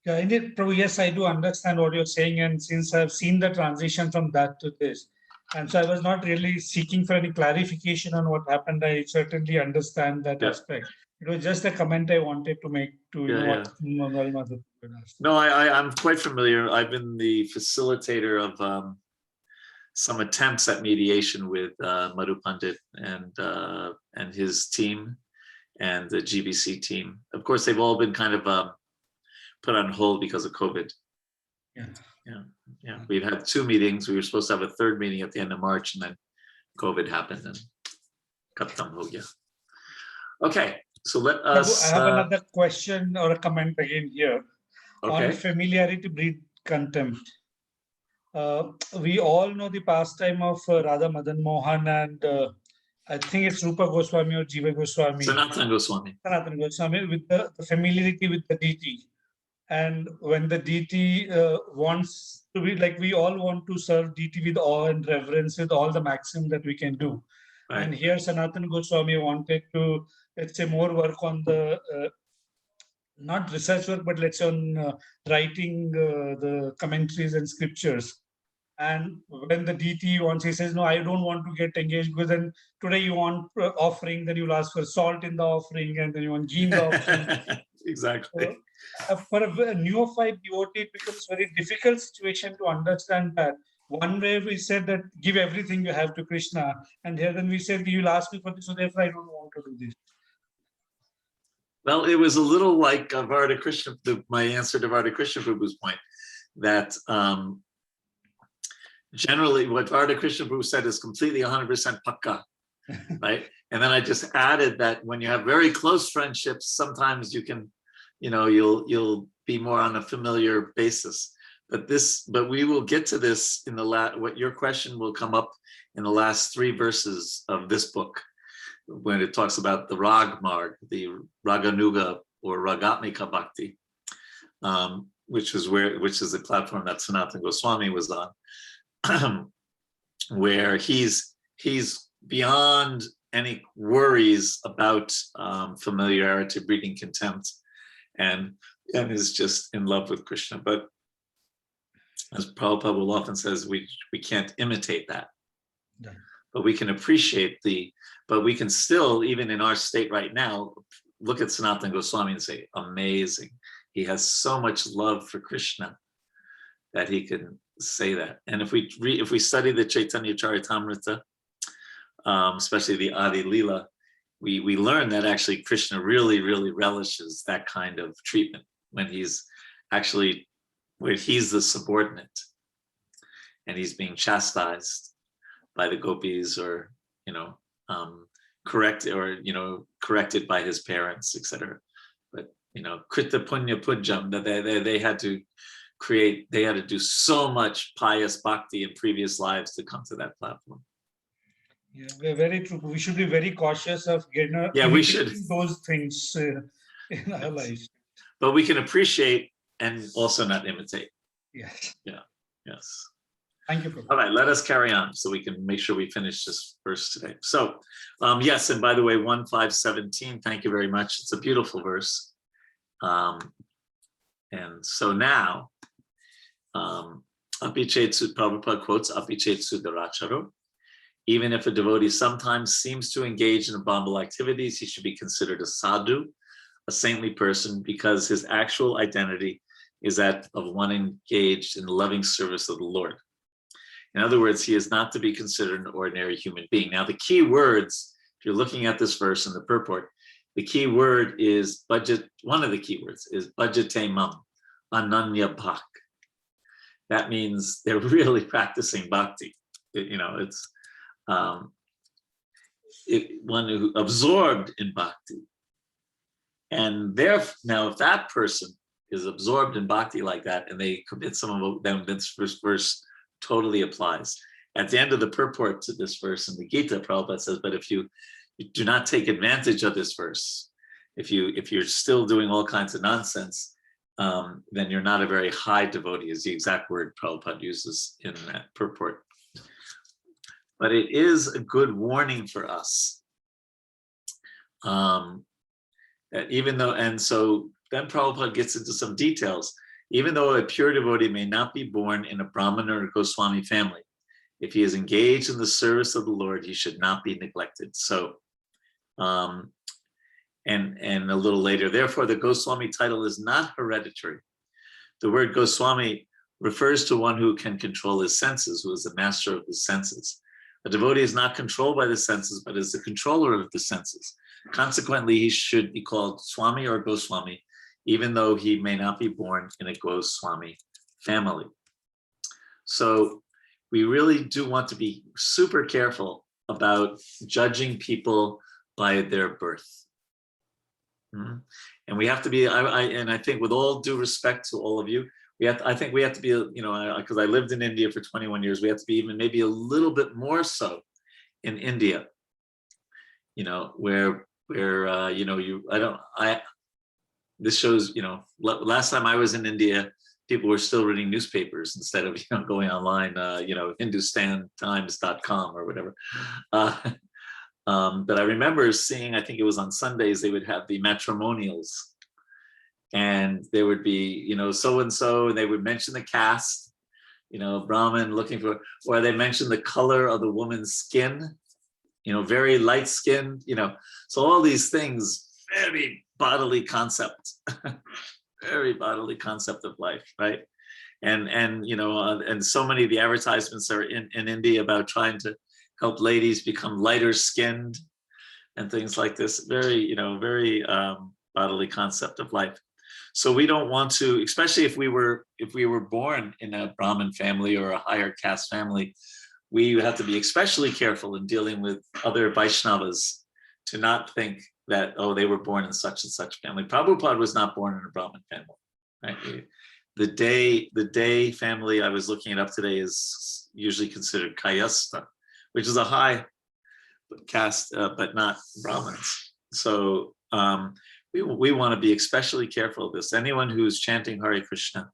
Yeah, indeed, Prabhu. Yes, I do understand what you're saying. And since I've seen the transition from that to this, and so I was not really seeking for any clarification on what happened, I certainly understand that aspect. It was just a comment I wanted to make to what Mangal Madhav asked. No, I'm quite familiar. I've been the facilitator of some attempts at mediation with Madhu Pandit and his team and the GBC team. Of course, they've all been kind of put on hold because of COVID. Yeah. We've had 2 meetings. We were supposed to have a 3rd meeting at the end of March, and then COVID happened and khatam ho gaya. Okay, so let us. I have another question or a comment again here on familiarity breed contempt. We all know the pastime of Radha Madan Mohan and I think it's Rupa Goswami or Jiva Goswami. Sanatana Goswami. Sanatana Goswami with the familiarity with the deity. And when the deity wants to be, like we all want to serve deity with awe and reverence with all the maximum that we can do. Right. And here Sanatana Goswami wanted to, let's say, more work on the, not research work, but let's say on writing the commentaries and scriptures. And when the deity wants, he says, no, I don't want to get engaged, because then today you want offering, then you'll ask for salt in the offering, and then you want ghee in the offering. Exactly. So, for a neophyte devotee, it becomes a very difficult situation to understand that. One way we said that give everything you have to Krishna, and here then we said you'll ask me for this, so therefore I don't want to do this. Well, it was a little like Varda Krishna, my answer to Varda Krishna Prabhu's point, that generally what Varda Krishna Prabhu said is completely 100% pakka, right? And then I just added that when you have very close friendships, sometimes you can, you'll be more on a familiar basis. But we will get to this in what your question will come up in the last 3 verses of this book, when it talks about the Rag Marg, the Raganuga or Ragatmika Bhakti, which is the platform that Sanatana Goswami was on, where he's beyond any worries about familiarity, breeding contempt, and is just in love with Krishna. But as Prabhupada will often says, we can't imitate that. Yeah. But we can appreciate but we can still, even in our state right now, look at Sanatana Goswami and say, amazing. He has so much love for Krishna that he can say that. And if we study the Chaitanya Charitamrita, especially the Adi Lila, we learn that actually Krishna really, really relishes that kind of treatment when he's the subordinate and he's being chastised by the gopis, or corrected by his parents, etc. But krita punya pujam, that they had to do so much pious bhakti in previous lives to come to that platform. Yeah, we're very true. We should be very cautious of getting we should those things in our life. But we can appreciate and also not imitate. Yes. Yeah. Yes. Thank you, Prabhu. All right, let us carry on so we can make sure we finish this verse today. So, yes, and by the way, 1:5:17, thank you very much. It's a beautiful verse. And so now, Apichetsu, Prabhupada quotes Apichetsu Daracharo. Even if a devotee sometimes seems to engage in abominable activities, he should be considered a sadhu, a saintly person, because his actual identity is that of one engaged in the loving service of the Lord. In other words, he is not to be considered an ordinary human being. Now, the key words, if you're looking at this verse in the purport, the key word is budget. One of the key words is budgete mam, ananya bhak. That means they're really practicing bhakti. It's one who absorbed in bhakti. And now, if that person is absorbed in bhakti like that, and they commit some of them, this verse totally applies. At the end of the purport to this verse in the Gita, Prabhupada says, but if you do not take advantage of this verse, if you're still doing all kinds of nonsense, then you're not a very high devotee, is the exact word Prabhupada uses in that purport. But it is a good warning for us. That even though, and so then Prabhupada gets into some details. Even though a pure devotee may not be born in a Brahmana or Goswami family, if he is engaged in the service of the Lord, he should not be neglected. So, and a little later, therefore, the Goswami title is not hereditary. The word Goswami refers to one who can control his senses, who is the master of the senses. A devotee is not controlled by the senses, but is the controller of the senses. Consequently, he should be called Swami or Goswami, even though he may not be born in a Goswami family. So we really do want to be super careful about judging people by their birth. And we have to be, I think with all due respect to all of you, I think we have to be, because I lived in India for 21 years, we have to be even maybe a little bit more so in India, where this shows, last time I was in India, people were still reading newspapers instead of, going online, hindustantimes.com or whatever. But I remember seeing, I think it was on Sundays, they would have the matrimonials. And there would be, so-and-so, and they would mention the caste, Brahmin looking for, or they mention the color of the woman's skin, very light skinned, so all these things, very bodily concept, very bodily concept of life, right? And so many of the advertisements are in India about trying to help ladies become lighter skinned and things like this, very bodily concept of life. So we don't want to, especially if we were born in a Brahmin family or a higher caste family, we have to be especially careful in dealing with other Vaishnavas to not think that, oh, they were born in such and such family. Prabhupada was not born in a Brahmin family, right? The Day family I was looking it up today is usually considered Kayasta, which is a high caste, but not Brahmins. So we want to be especially careful of this. Anyone who's chanting Hare Krishna,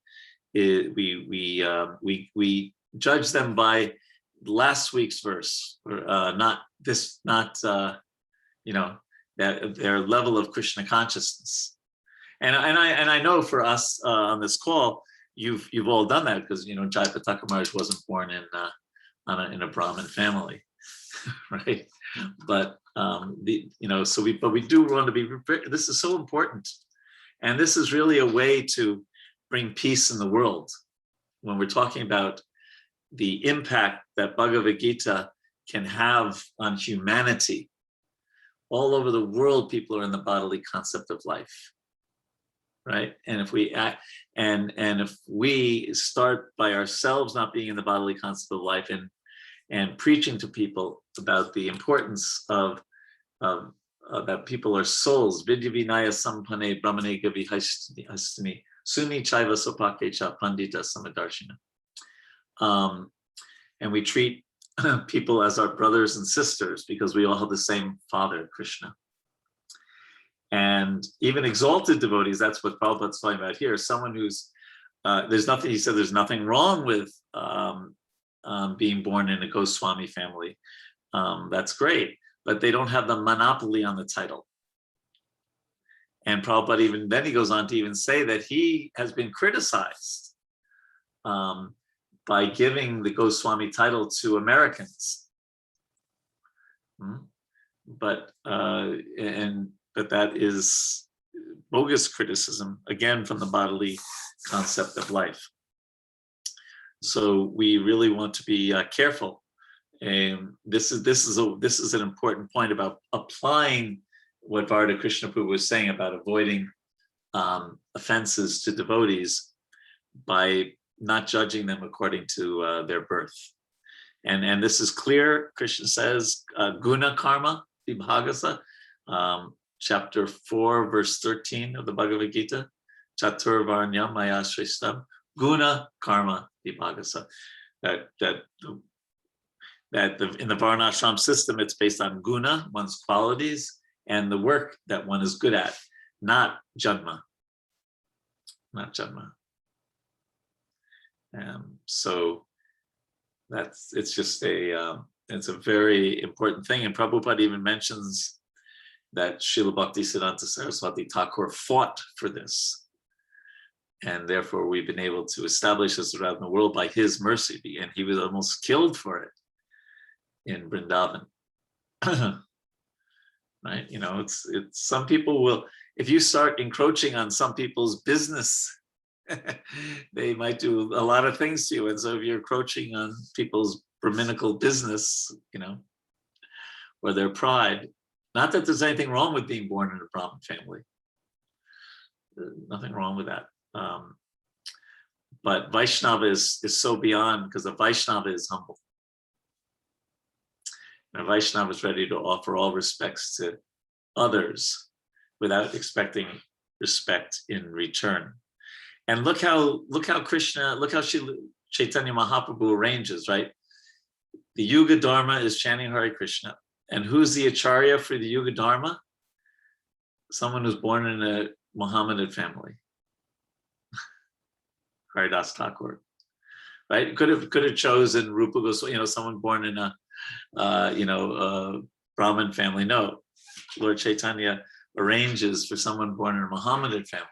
we judge them by last week's verse, not their level of Krishna consciousness. And I know for us on this call, you've all done that because Jai Pataka Maharaj wasn't born in a Brahmin family, right? But we do want to be. This is so important, and this is really a way to bring peace in the world. When we're talking about the impact that Bhagavad Gita can have on humanity, all over the world, people are in the bodily concept of life, right? And if we act, and if we start by ourselves not being in the bodily concept of life and preaching to people about the importance of that people are souls, Vidya Vinaya Sampane Brahmane Gavi Hastini Suni Chaiva Sopake Cha Pandita Samadarshina. And we treat people as our brothers and sisters because we all have the same Father, Krishna. And even exalted devotees, that's what Prabhupada's talking about here, someone who's, there's nothing wrong with being born in a Goswami family. That's great, but they don't have the monopoly on the title. And Prabhupada even then he goes on to even say that he has been criticized by giving the Goswami title to Americans. But that is bogus criticism, again, from the bodily concept of life. So we really want to be careful. And this is an important point about applying what Varda Krishna Prabhu was saying about avoiding offenses to devotees by not judging them according to their birth. And this is clear. Krishna says, guna karma vibhagasa, chapter 4, verse 13 of the Bhagavad Gita, chatur varnyam maya shreshtam, guna karma vibhagasa. That in the Varnashram system, it's based on guna, one's qualities, and the work that one is good at, not janma. Not janma. So it's a very important thing. And Prabhupada even mentions that Srila Bhaktisiddhanta Saraswati Thakur fought for this. And therefore we've been able to establish this around the world by his mercy. And he was almost killed for it in Vrindavan. Right? It's some people will, if you start encroaching on some people's business, they might do a lot of things to you. And so if you're encroaching on people's Brahminical business, or their pride, not that there's anything wrong with being born in a Brahmin family. There's nothing wrong with that. But Vaishnava is so beyond, because a Vaishnava is humble. And a Vaishnava is ready to offer all respects to others without expecting respect in return. And look how Chaitanya Mahaprabhu arranges, right? The Yuga Dharma is chanting Hare Krishna. And who's the Acharya for the Yuga Dharma? Someone who's born in a Mohammedan family. Haridas Thakur, right? Could have chosen Rupa Goswami, someone born in a Brahmin family. No, Lord Chaitanya arranges for someone born in a Mohammedan family,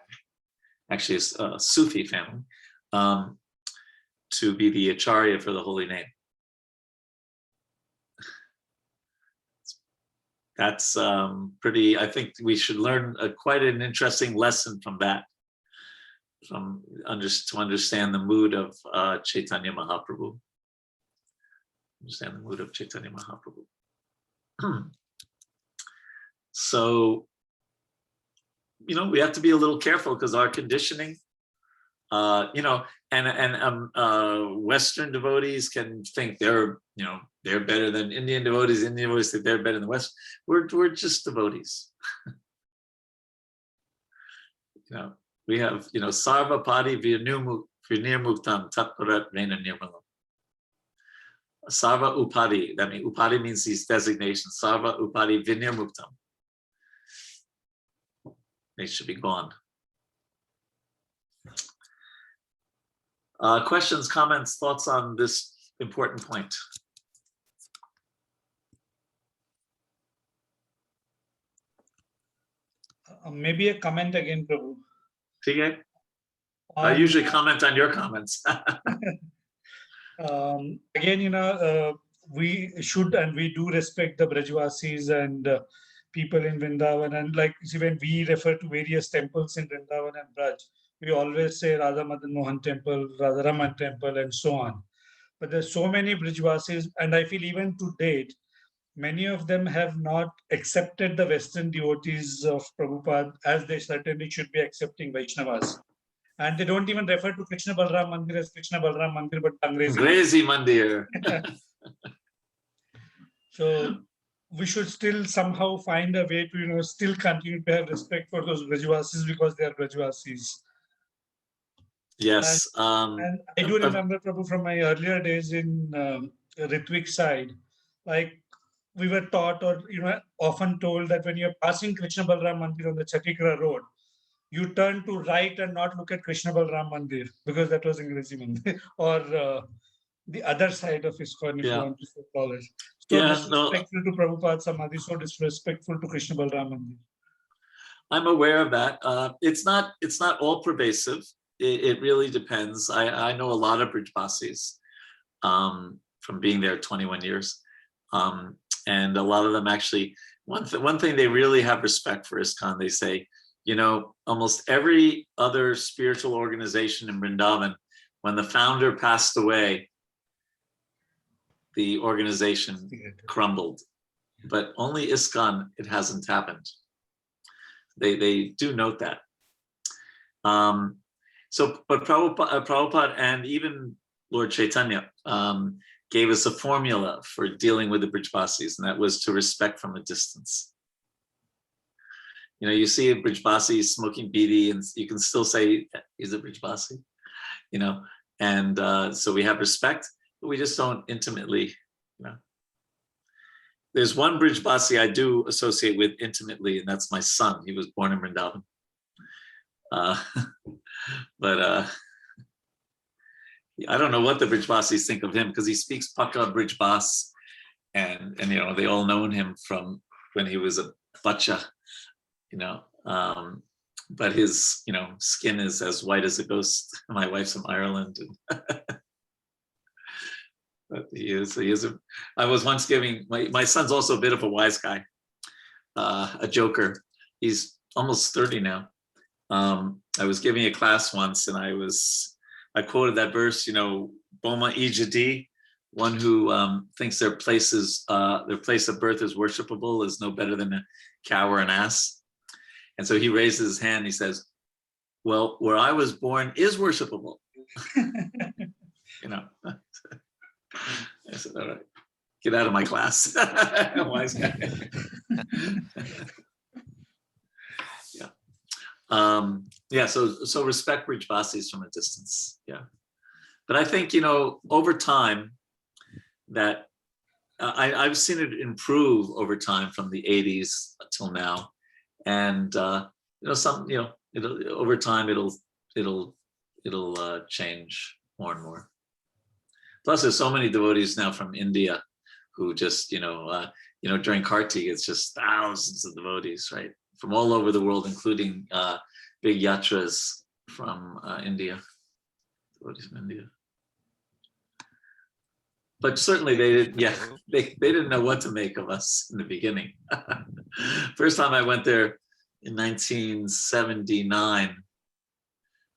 actually a Sufi family, to be the Acharya for the holy name. That's pretty, I think we should learn quite an interesting lesson from that, to understand the mood of Chaitanya Mahaprabhu. Understand the mood of Chaitanya Mahaprabhu. So, we have to be a little careful because our conditioning, Western devotees can think they're better than Indian devotees. Indian devotees think they're better than the West. We're just devotees. We have, Sarva Padi Vinirmuktam Tatparat Rena Nirmalam. Sarva Upadi, that means Upadi means these designations. Sarva Upadi Vinirmuktam. They should be gone. Questions, comments, thoughts on this important point? Maybe a comment again, Prabhu. Okay. I usually comment on your comments. Again, we should and we do respect the Brajvasis and people in Vrindavan. And when we refer to various temples in Vrindavan and Braj, we always say Radha Madan Mohan Temple, Radha Raman Temple, and so on. But there's so many Brajvasis, and I feel even to date, many of them have not accepted the Western devotees of Prabhupada as they certainly should be accepting Vaishnavas. And they don't even refer to Krishna Balram Mandir as Krishna Balram Mandir, but Angrezi Mandir. So we should still somehow find a way to, still continue to have respect for those Brajvasis because they are Brajvasis. Yes. And I do remember, Prabhu, from my earlier days in Ritwik side, we were taught or often told that when you're passing Krishna Balram Mandir on the Chatikra road, you turn to right and not look at Krishna Balram Mandir because that was Angrezi Mandir. Or the other side of Iskcon, if you Yeah. want to so call it. So Yeah, disrespectful to Prabhupada Samadhi, so disrespectful to Krishna Balram Mandir. I'm aware of that. It's not all pervasive. It really depends. I know a lot of Brijbasis from being there 21 years. And a lot of them actually, one thing they really have respect for Iskcon, they say, almost every other spiritual organization in Vrindavan, when the founder passed away, the organization crumbled. But only Iskcon, it hasn't happened. They do note that. But Prabhupada and even Lord Chaitanya gave us a formula for dealing with the Brijbasis, and that was to respect from a distance. You see a Brijbasi smoking bidi, and you can still say he's a Brijbasi, and so we have respect, but we just don't intimately, There's one Brijbasi I do associate with intimately, and that's my son. He was born in Vrindavan. But I don't know what the Brijbasis think of him, because he speaks Pakka Brijbas, and they all known him from when he was a bacha, but his skin is as white as a ghost. My wife's from Ireland, and but he is I was once giving my son's also a bit of a wise guy, a joker. He's almost 30 now. I was giving a class once, and I quoted that verse, Boma Ijadi, one who thinks their place of birth is worshipable is no better than a cow or an ass. And so he raises his hand, he says, well, where I was born is worshipable. I said, all right, get out of my class. Wise guy. So respect Brijbasis from a distance. Yeah. But I think, over time that I've seen it improve over time from the 80s till now. And, over time it'll change more and more. Plus there's so many devotees now from India who just, during Kartik, it's just thousands of devotees, right? From all over the world, including big yatras from India, devotees from India. But certainly they didn't know what to make of us in the beginning. First time I went there in 1979,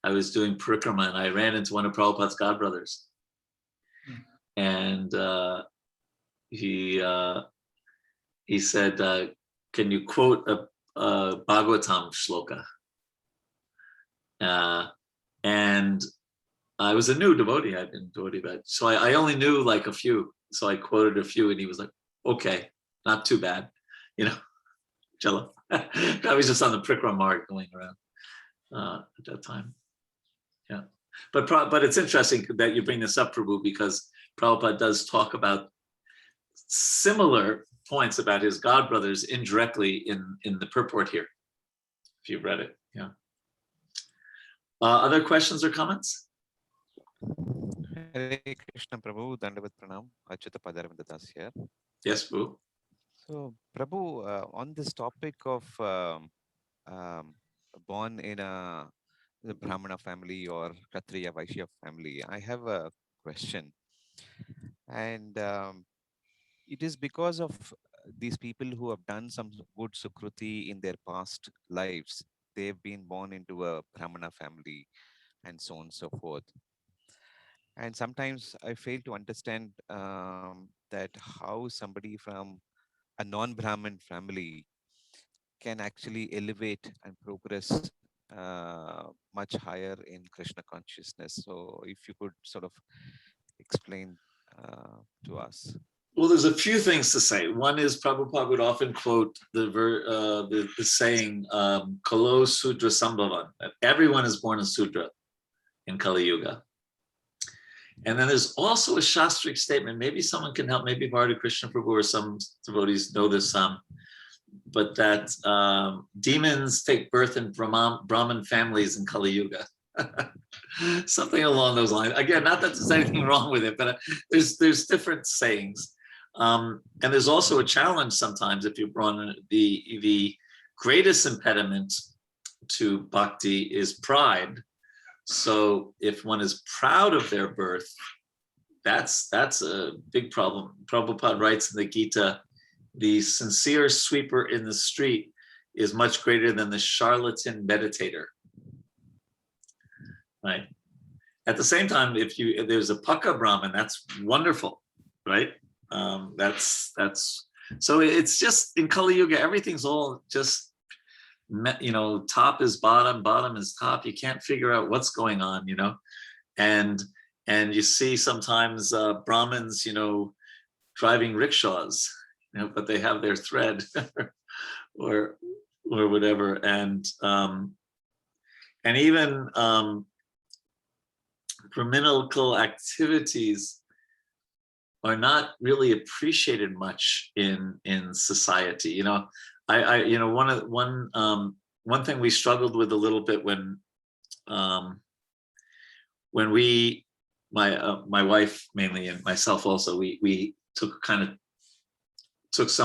I was doing parikrama, and I ran into one of Prabhupada's godbrothers. And he said, can you quote a Bhagavatam shloka? And I was a new devotee. I'd been devotee, but so I only knew like a few. So I quoted a few, and he was like, okay, not too bad. Cello. I was just on the Prikram mark going around at that time. Yeah. But it's interesting that you bring this up, Prabhu, because Prabhupada does talk about similar points about his godbrothers indirectly in the purport here, if you've read it. Yeah. Other questions or comments? Hare Krishna Prabhu, Dandavat Pranam, Achyuta Padaravinda Das here. Yes, Prabhu. So, Prabhu, on this topic of born in a Brahmana family or Kshatriya Vaishya family, I have a question. And it is because of these people who have done some good sukruti in their past lives. They've been born into a Brahmana family and so on and so forth. And sometimes I fail to understand that how somebody from a non-Brahmin family can actually elevate and progress much higher in Krishna consciousness. So if you could sort of explain to us. Well, there's a few things to say. One is Prabhupada would often quote the saying, Kalo Sudra Sambhavan, that everyone is born a Sudra in Kali Yuga. And then there's also a Shastric statement. Maybe someone can help, maybe Bharata Krishna Prabhu or some devotees know this, but that demons take birth in Brahmin families in Kali Yuga. Something along those lines. Again, not that there's anything wrong with it, but there's different sayings. And there's also a challenge sometimes if you're brought the greatest impediment to bhakti is pride. So if one is proud of their birth, that's a big problem. Prabhupada writes in the Gita, the sincere sweeper in the street is much greater than the charlatan meditator. Right. At the same time, if there's a Paka Brahmin, that's wonderful, right? That's so it's just in Kali Yuga, everything's all just, top is bottom, bottom is top. You can't figure out what's going on, and you see sometimes Brahmins, driving rickshaws, but they have their thread or whatever, and even Brahminical activities are not really appreciated much in society. One thing we struggled with a little bit when we, my wife mainly and myself also, we took some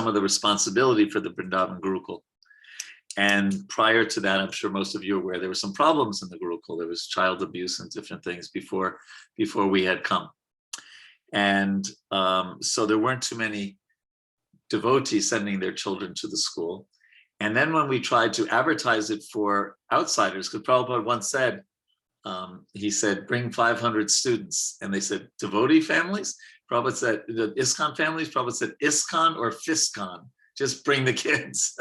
of the responsibility for the Vrindavan Gurukul. And prior to that, I'm sure most of you are aware, there were some problems in the Gurukul. There was child abuse and different things before we had come. And so there weren't too many devotees sending their children to the school. And then when we tried to advertise it for outsiders, because Prabhupada once said, he said, bring 500 students. And they said, devotee families? Prabhupada said, the Iskcon families? Prabhupada said, Iskcon or Fiscon, just bring the kids.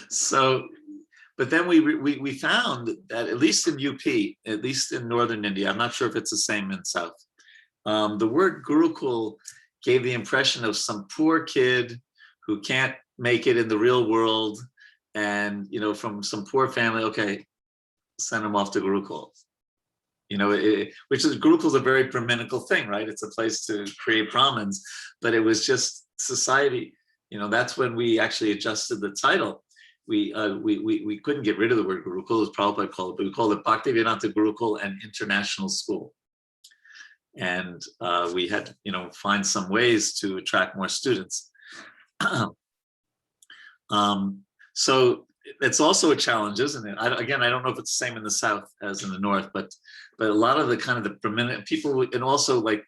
So, but then we found that at least in UP, at least in northern India, I'm not sure if it's the same in South, the word Gurukul gave the impression of some poor kid who can't make it in the real world, and from some poor family, okay, send him off to Gurukul. Which is, Gurukul is a very Brahminical thing, right? It's a place to create Brahmins, but it was just society. That's when we actually adjusted the title. We couldn't get rid of the word Gurukul, as Prabhupada called it, but we called it Bhaktivedanta Gurukul and International School. And we had to, find some ways to attract more students. So it's also a challenge, isn't it? I don't know if it's the same in the South as in the North, but a lot of the kind of the prominent people, and also like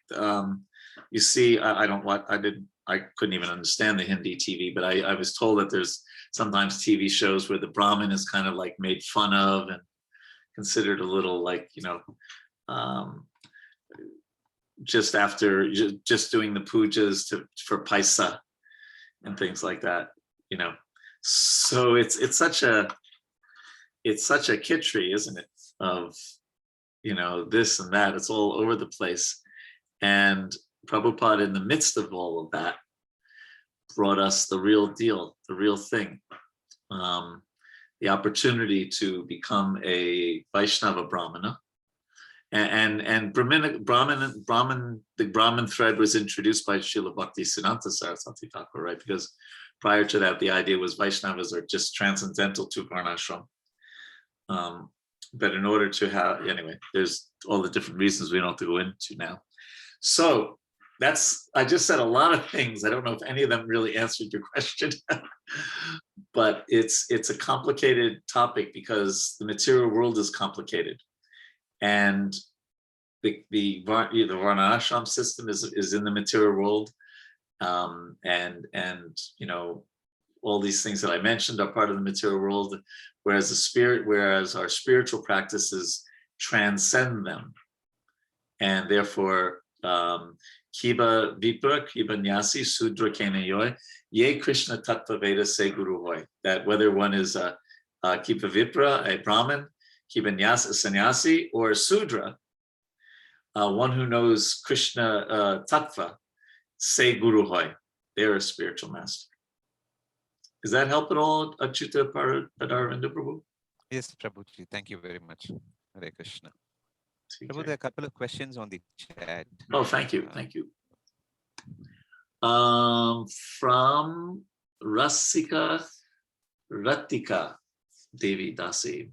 you see, I couldn't even understand the Hindi TV, but I was told that there's sometimes TV shows where the Brahmin is kind of like made fun of and considered a little like, just doing the pujas for paisa and things like that, So it's such a kitchery, isn't it? Of, this and that, it's all over the place. And Prabhupada, in the midst of all of that, brought us the real deal, the real thing, the opportunity to become a Vaishnava Brahmana. And the Brahmin thread was introduced by Srila Bhaktisiddhanta Saraswati Thakur, right? Because prior to that, the idea was Vaishnavas are just transcendental to Varnashram. But in order to have, anyway, there's all the different reasons we don't have to go into now. So I just said a lot of things. I don't know if any of them really answered your question, but it's a complicated topic because the material world is complicated. And the Varnashram system is in the material world. And all these things that I mentioned are part of the material world, whereas our spiritual practices transcend them. And therefore, Kiba Vipra, Kiba Nyasi, Sudra Kenayoy, Ye Krishna Tattva Veda Se Guru Hoy. That whether one is a Kiba Vipra, a Brahmin, Kiba Nyasi, a sannyasi, or a Sudra, one who knows Krishna Tattva, Se Guru Hoy. They're a spiritual master. Does that help at all, Achyuta Padaravinda Prabhu? Yes, Prabhuji, thank you very much. Hare Krishna. Prabhu, there are a couple of questions on the chat. Oh, thank you. From Rasika Ratika Devi Dasi.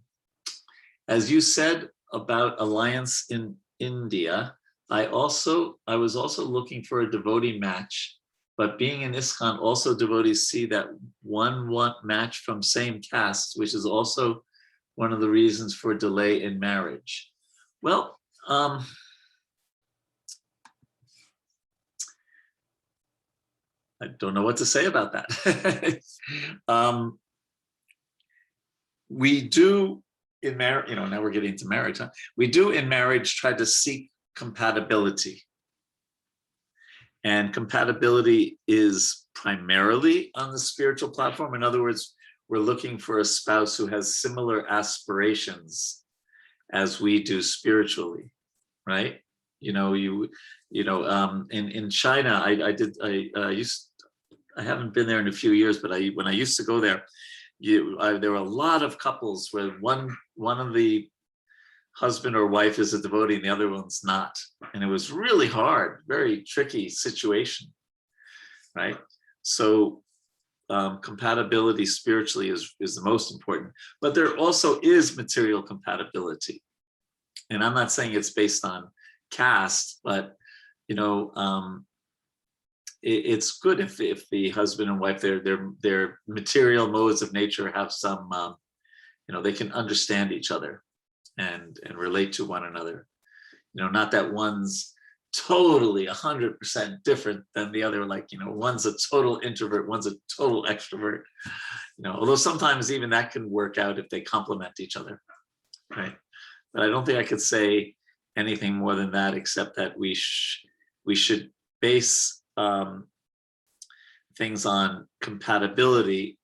As you said about alliance in India, I was also looking for a devotee match, but being in Iskcon, also devotees see that one match from same caste, which is also one of the reasons for delay in marriage. Well, I don't know what to say about that. We do in marriage, now we're getting to marriage, huh? We do in marriage try to seek compatibility. And compatibility is primarily on the spiritual platform. In other words, we're looking for a spouse who has similar aspirations as we do spiritually, right? In China, I haven't been there in a few years, but when I used to go there, there were a lot of couples where one of the husband or wife is a devotee and the other one's not. And it was really hard, very tricky situation, right? So compatibility spiritually is the most important, but there also is material compatibility. And I'm not saying it's based on caste, but it's good if the husband and wife, their material modes of nature have some, they can understand each other and relate to one another. Not that one's totally 100% different than the other, like, one's a total introvert, one's a total extrovert, although sometimes even that can work out if they complement each other, right? But I don't think I could say anything more than that, except that we should base things on compatibility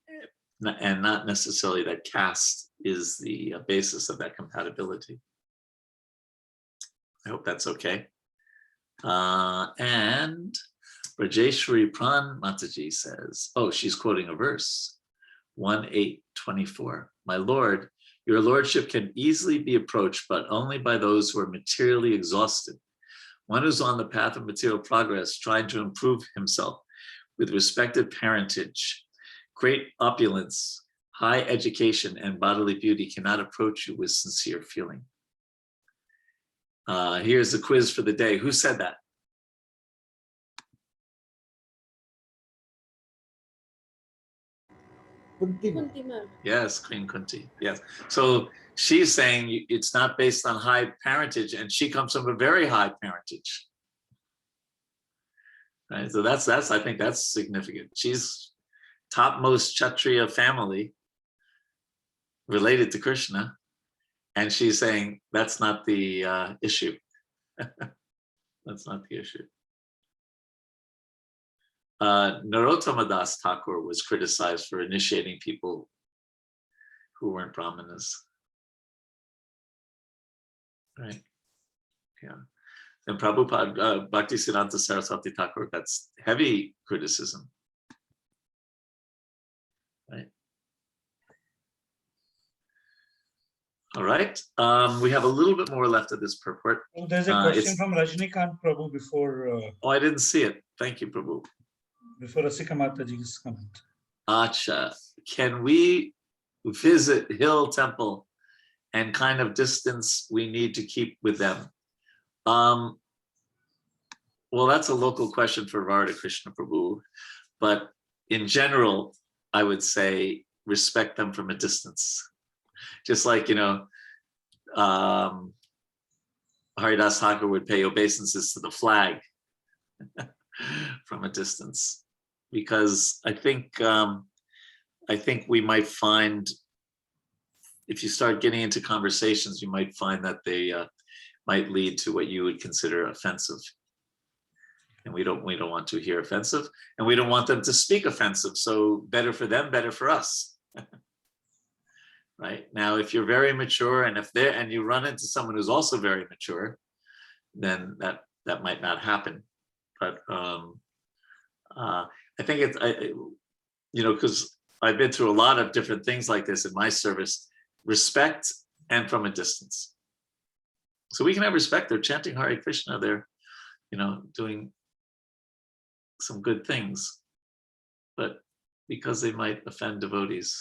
and not necessarily that caste is the basis of that compatibility. I hope that's okay. And Rajeshwari Pran Mataji says, she's quoting a verse, 1:8:24. My Lord, your lordship can easily be approached, but only by those who are materially exhausted. One who's on the path of material progress, trying to improve himself with respected parentage, great opulence, high education, and bodily beauty cannot approach you with sincere feeling. Here's the quiz for the day. Who said that? Yes, Queen Kunti. Yes. So she's saying it's not based on high parentage, and she comes from a very high parentage. Right. So that's I think that's significant. She's topmost Kshatriya family related to Krishna, and she's saying that's not the issue. That's not the issue. Narottama Das Thakur was criticized for initiating people who weren't brahmanas. Right. Yeah. And Prabhupada, Bhaktisiddhanta Saraswati Thakur, that's heavy criticism. Right. All right. We have a little bit more left of this purport. Oh, there's a question from Rajnikant Prabhu before. I didn't see it. Thank you, Prabhu. Before Asika Mataji's comment. Acha, can we visit Hill Temple and kind of distance we need to keep with them? Well, that's a local question for Radha Krishna Prabhu, but in general, I would say respect them from a distance. Just like, Haridas Thakur would pay obeisances to the flag from a distance, because I think we might find, if you start getting into conversations, you might find that they might lead to what you would consider offensive. And we don't want to hear offensive, and we don't want them to speak offensive. So better for them, better for us. Right now, if you're very mature, and you run into someone who's also very mature, then that might not happen. But I think it's because I've been through a lot of different things like this in my service. Respect and from a distance. So we can have respect. They're chanting Hare Krishna. They're doing some good things, but because they might offend devotees,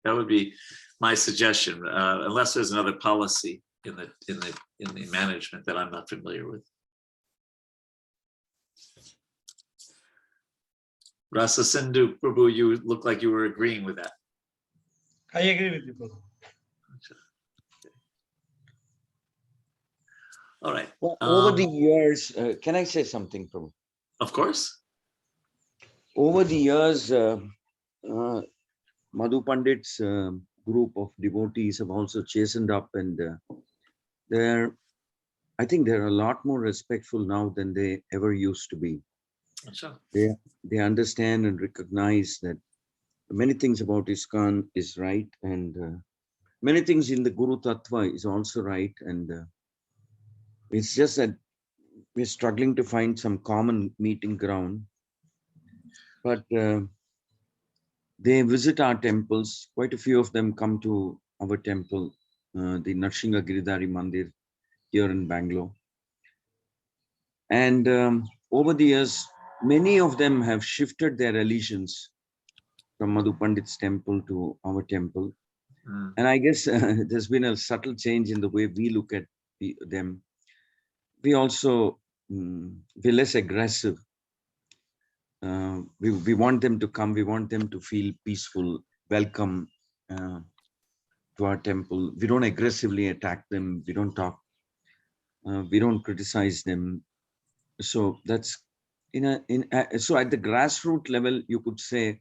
That would be my suggestion, unless there's another policy in the management that I'm not familiar with. Rasa Sindhu Prabhu, you look like you were agreeing with that. I agree with you, Prabhu. All right. Well, over the years, can I say something, Prabhu? Of course. Over the years, Madhu Pandit's group of devotees have also chastened up, and I think they're a lot more respectful now than they ever used to be. Sure. They understand and recognize that many things about Iskcon is right, and many things in the Guru Tattva is also right, and it's just that we're struggling to find some common meeting ground. But they visit our temples. Quite a few of them come to our temple, the Narsingha Giridhari Mandir here in Bangalore. And over the years, many of them have shifted their allegiance from Madhu Pandit's temple to our temple. And I guess there's been a subtle change in the way we look at them. We also, we're less aggressive. We want them to come. We want them to feel peaceful, welcome to our temple. We don't aggressively attack them. We don't talk. We don't criticize them. So that's so at the grassroots level, you could say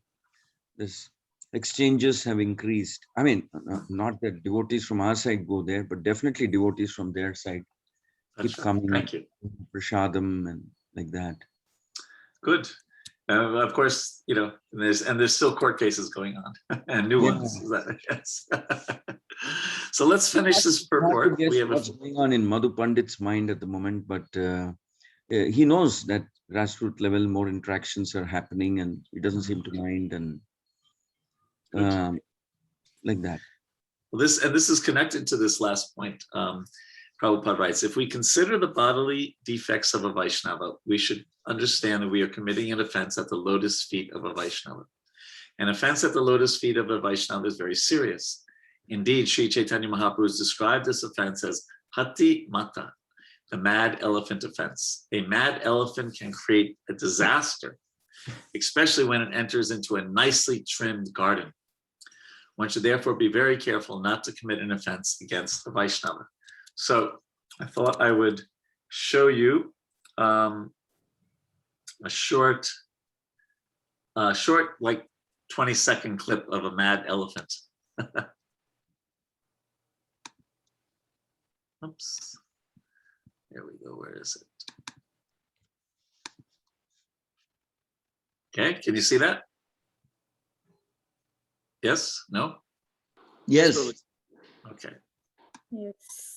this exchanges have increased. I mean, not that devotees from our side go there, but definitely devotees from their side keep coming. Thank you. Prashadam and like that. Good. Of course, you know, there's still court cases going on and new ones. Yes. So let's finish this purport. We have what's going on in Madhu Pandit's mind at the moment, but he knows that grassroots level more interactions are happening, and he doesn't seem to mind, and like that. Well, this is connected to this last point. Prabhupada writes, if we consider the bodily defects of a Vaishnava, we should understand that we are committing an offense at the lotus feet of a Vaishnava. An offense at the lotus feet of a Vaishnava is very serious. Indeed, Sri Chaitanya Mahaprabhu has described this offense as Hati Mata, the mad elephant offense. A mad elephant can create a disaster, especially when it enters into a nicely trimmed garden. One should therefore be very careful not to commit an offense against the Vaishnava. So I thought I would show you a short like 20-second clip of a mad elephant. Oops. There we go. Where is it? Okay, can you see that? Yes? No? Yes. Okay. Yes.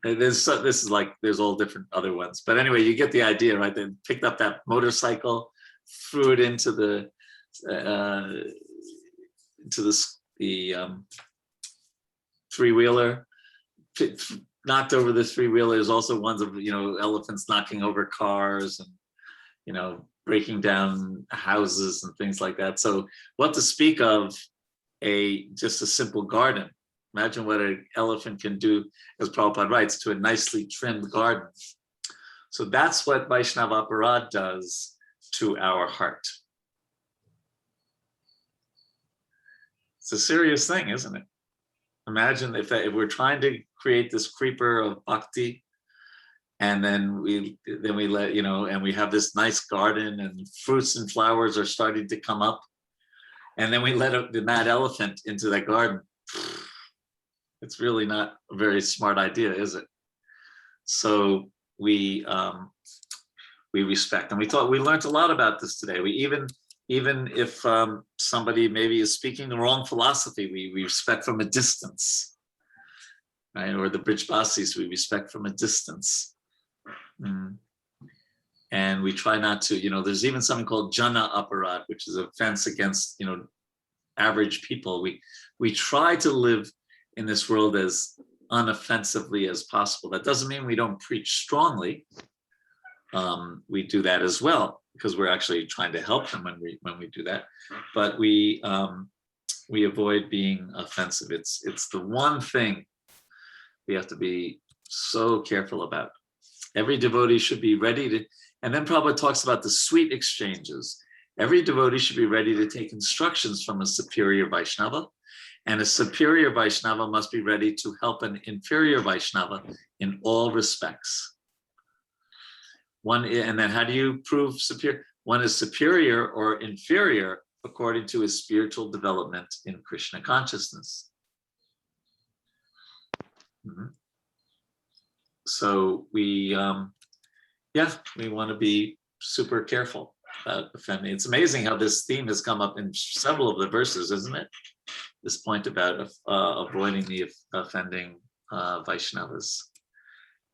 This is like, there's all different other ones, but anyway, you get the idea, right? They picked up that motorcycle, threw it into the three-wheeler, knocked over the three-wheeler. There's also ones of, you know, elephants knocking over cars and, you know, breaking down houses and things like that. So what to speak of just a simple garden. Imagine what an elephant can do, as Prabhupada writes, to a nicely trimmed garden. So that's what Vaishnava Aparad does to our heart. It's a serious thing, isn't it? Imagine if we're trying to create this creeper of bhakti, and then we let, you know, and we have this nice garden and fruits and flowers are starting to come up, and then we let the mad elephant into that garden. It's really not a very smart idea, is it? So we respect, and we learned a lot about this today. We even if somebody maybe is speaking the wrong philosophy, we respect from a distance, right? Or the Brijbasis, we respect from a distance. Mm. And we try not to, there's even something called jana aparad, which is offense against, average people. We try to live in this world as unoffensively as possible. That doesn't mean we don't preach strongly. We do that as well, because we're actually trying to help them when we do that. But we avoid being offensive. It's the one thing we have to be so careful about. Every devotee should be ready to, and then Prabhupada talks about the sweet exchanges. Every devotee should be ready to take instructions from a superior Vaishnava, and a superior Vaishnava must be ready to help an inferior Vaishnava in all respects. And then how do you prove superior? One is superior or inferior according to his spiritual development in Krishna consciousness. Mm-hmm. So we want to be super careful about offending. It's amazing how this theme has come up in several of the verses, isn't it? This point about avoiding the offending Vaishnavas.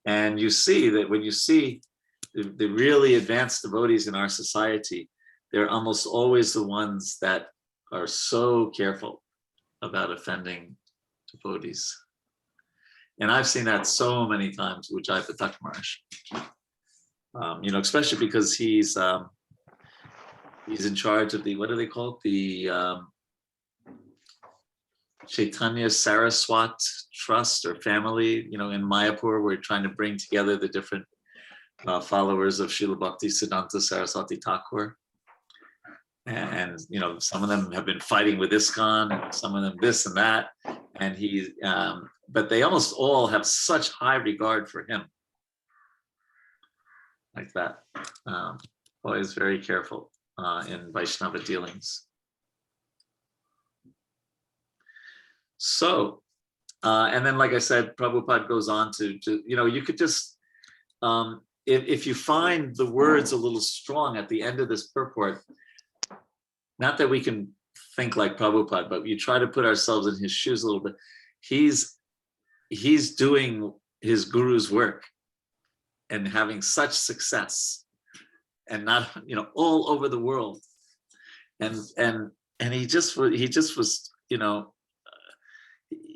And you see that when you see the really advanced devotees in our society, they're almost always the ones that are so careful about offending devotees. And I've seen that so many times with Jai Patak Maharaj. Especially because he's in charge of the, what do they call it? The Chaitanya Saraswat Trust or family, in Mayapur. We're trying to bring together the different followers of Srila Bhakti Siddhanta Saraswati Thakur. And some of them have been fighting with Iskcon, and some of them this and that. And but they almost all have such high regard for him. Like that. Always very careful in Vaishnava dealings. So, and then, like I said, Prabhupada goes on to you could just, if you find the words a little strong at the end of this purport, not that we can think like Prabhupada, but you try to put ourselves in his shoes a little bit. He's doing his guru's work and having such success, and not all over the world, and he just was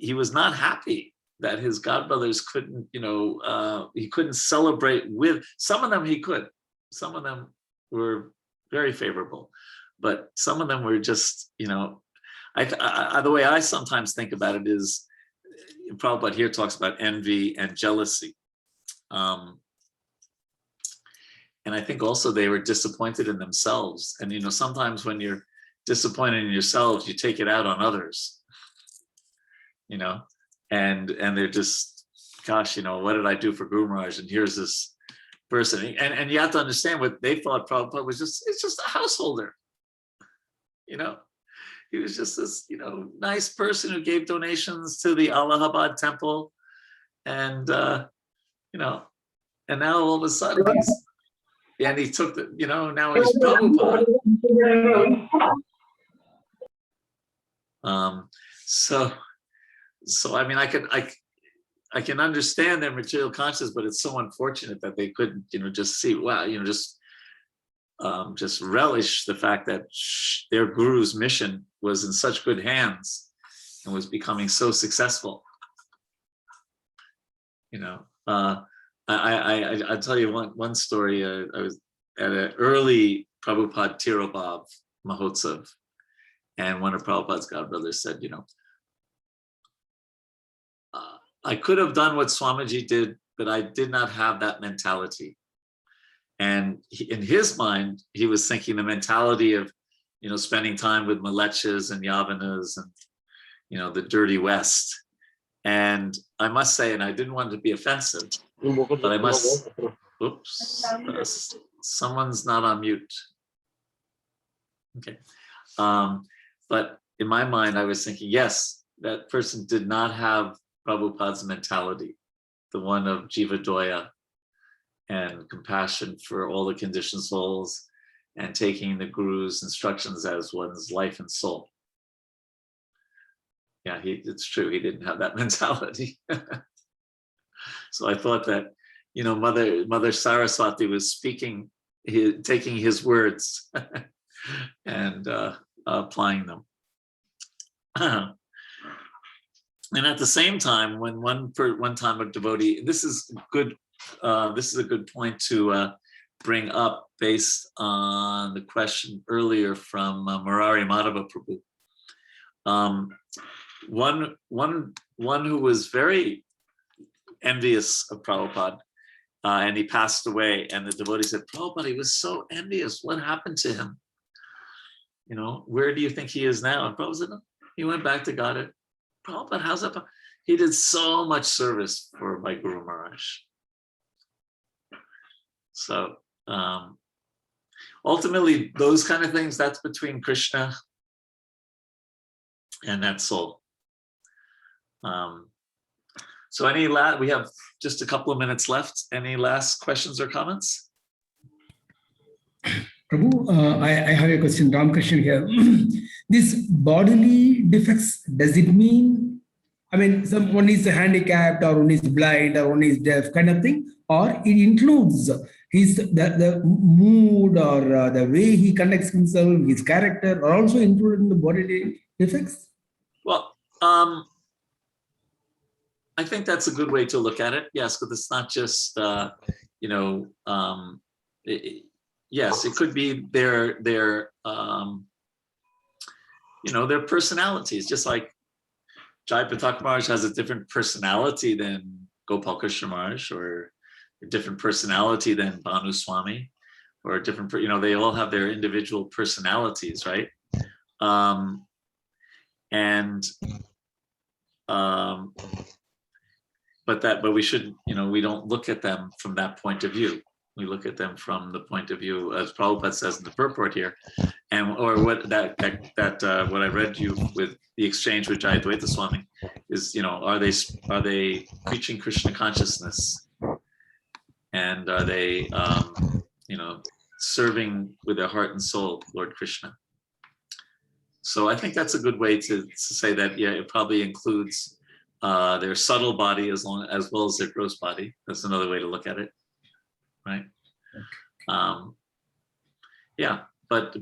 he was not happy that his godbrothers couldn't he couldn't celebrate with some of them. He could, some of them were very favorable, but some of them were just the way I sometimes think about it is, Prabhupada here talks about envy and jealousy. And I think also they were disappointed in themselves. And, sometimes when you're disappointed in yourselves, you take it out on others, and they're just, gosh, what did I do for Guru Maharaj? And here's this person. And you have to understand what they thought Prabhupada was it's just a householder, He was just this, nice person who gave donations to the Allahabad temple. And, and now all of a sudden he took the, now he's Prabhupada. So I mean, I can understand their material consciousness, but it's so unfortunate that they couldn't, just see, wow, just relish the fact that their guru's mission was in such good hands and was becoming so successful. I'll tell you one story. I was at an early Prabhupada Tirobhav Mahotsav, and one of Prabhupada's godbrothers said, I could have done what Swamiji did, but I did not have that mentality. And in his mind, he was thinking the mentality of, spending time with Malechas and Yavanas and, the dirty West. And I must say, and I didn't want to be offensive, but I must, oops, someone's not on mute. Okay. But in my mind, I was thinking, yes, that person did not have Prabhupada's mentality, the one of Jiva Doya and compassion for all the conditioned souls and taking the Guru's instructions as one's life and soul. Yeah, it's true, he didn't have that mentality. So I thought that, Mother Saraswati was speaking, taking his words and applying them. And at the same time, when one time a devotee, this is good. This is a good point to bring up based on the question earlier from Murari Madhava Prabhu. One who was very envious of Prabhupada, and he passed away, and the devotee said, Prabhupada, he was so envious. What happened to him? Where do you think he is now? And Prabhupada said, no, he went back to Godhead. Prabhupada, how's that? He did so much service for my Guru Maharaj. So ultimately, those kind of things, that's between Krishna and that soul. So we have just a couple of minutes left. Any last questions or comments? Prabhu, I have a question, Ramakrishna here. This bodily defects, does it mean, one is handicapped, or one is blind, or one is deaf, kind of thing? Or it includes the mood, or the way he conducts himself, his character, are also included in the bodily defects? Well, I think that's a good way to look at it. Yes, but it's not just, yes, it could be their personalities, just like Jai Patak Maharaj has a different personality than Gopal Krishna Maharaj, or a different personality than Bhanu Swami, or a different, they all have their individual personalities, right? But we should, we don't look at them from that point of view. We look at them from the point of view, as Prabhupada says in the purport here, or what what I read you with the exchange with Jayadvaita Swami is, are they preaching Krishna consciousness, and are they, serving with their heart and soul Lord Krishna? So I think that's a good way to say that. Yeah, it probably includes their subtle body as well as their gross body. That's another way to look at it, right? Yeah, but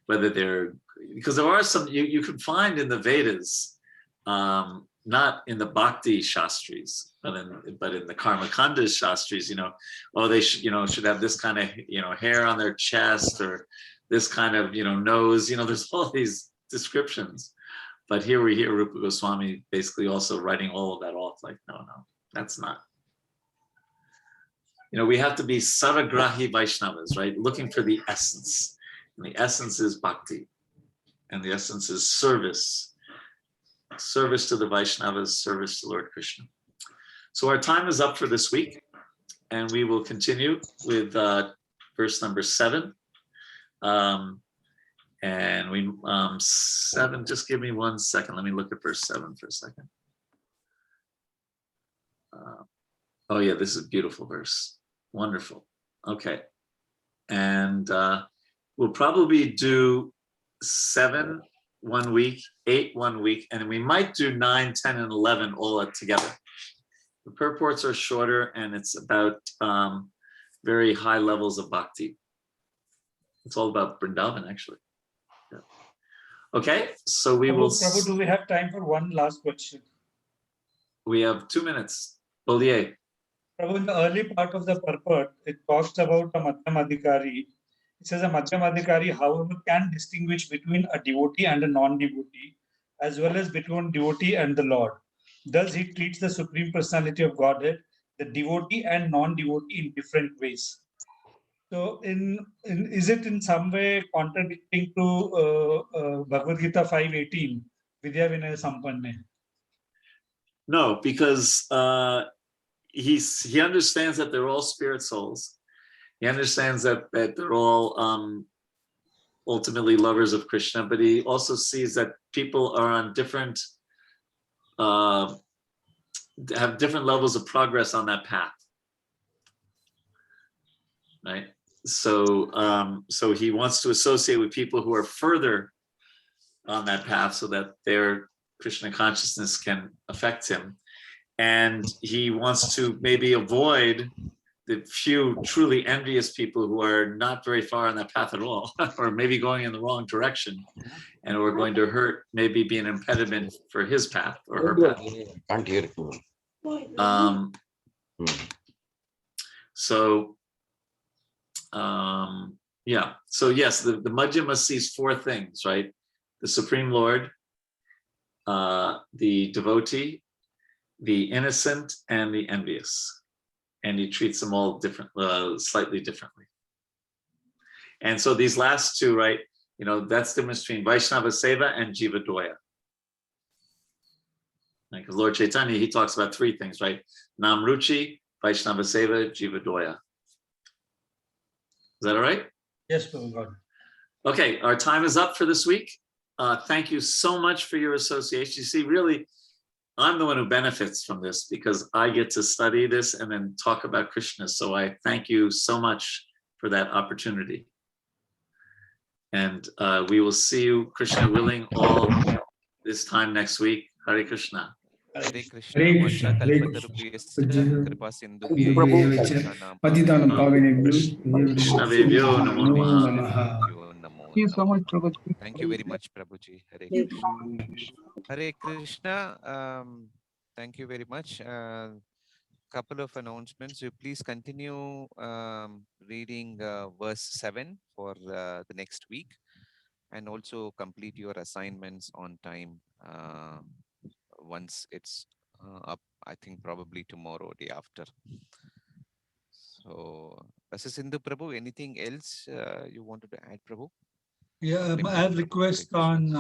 whether they're, because there are some you can find in the Vedas, not in the Bhakti Shastris, but in the Karma Kanda Shastris, they should have this kind of hair on their chest, or this kind of nose. There's all these descriptions. But here we hear Rupa Goswami basically also writing all of that off, like, no, that's not. We have to be Saragrahi Vaishnavas, right? Looking for the essence. And the essence is bhakti. And the essence is service. Service to the Vaishnavas, service to Lord Krishna. So our time is up for this week. And we will continue with verse number 7. And we 7, just give me 1 second. Let me look at verse 7 for a second. Oh yeah, this is a beautiful verse. Wonderful. Okay. And we'll probably do 7 1 week, 8 1 week, and we might do 9, 10, and 11 all together. The purports are shorter, and it's about very high levels of bhakti. It's all about Vrindavan, actually. Yeah. Okay, so we will. Prabhu, do we have time for one last question? We have 2 minutes. Bolier. Prabhu, in the early part of the purport, it talks about a Madhyamadhikari. It says a Madhyamadhikari, however, can distinguish between a devotee and a non-devotee, as well as between devotee and the Lord. Thus, he treats the Supreme Personality of Godhead, the devotee and non-devotee, in different ways. So, is it in some way contradicting to Bhagavad Gita 5:18, Vidya Vinaya Sampanne? No, because he understands that they're all spirit souls. He understands that they're all ultimately lovers of Krishna, but he also sees that people are on different, have different levels of progress on that path, right? So he wants to associate with people who are further on that path, so that their Krishna consciousness can affect him. And he wants to maybe avoid the few truly envious people who are not very far on that path at all, or maybe going in the wrong direction, and who are going to hurt, maybe be an impediment for his path or her path. Can't hear it. So, yeah. So yes, the Madhyama sees four things, right? The Supreme Lord, the devotee, the innocent, and the envious. And he treats them all different, slightly differently. And so these last two, right? You know, that's the difference between Vaishnava Seva and Jiva Doya. Because Lord Chaitanya, he talks about three things, right? Nam Ruchi, Vaishnava Seva, Jiva Doya. Is that all right? Yes, Prabhu. Got it. Okay, our time is up for this week. Thank you so much for your association. You see, really, I'm the one who benefits from this because I get to study this and then talk about Krishna. So I thank you so much for that opportunity. And we will see you, Krishna willing, all this time next week. Hare Krishna. Hare Krishna. Hare Krishna, Hare Krishna. Kripa Sindhu Patitanam Pavanebhyo Vaishnavebhyo namo namaha. Thank you so much, Prabhu. Thank you very much, Prabhuji. Hare Krishna. Hare Krishna. Thank you very much. Couple of announcements. You please continue reading verse 7 for the next week, and also complete your assignments on time once it's up. I think probably tomorrow, day after. So, Sindhu Prabhu, anything else you wanted to add, Prabhu? Yeah, I have request on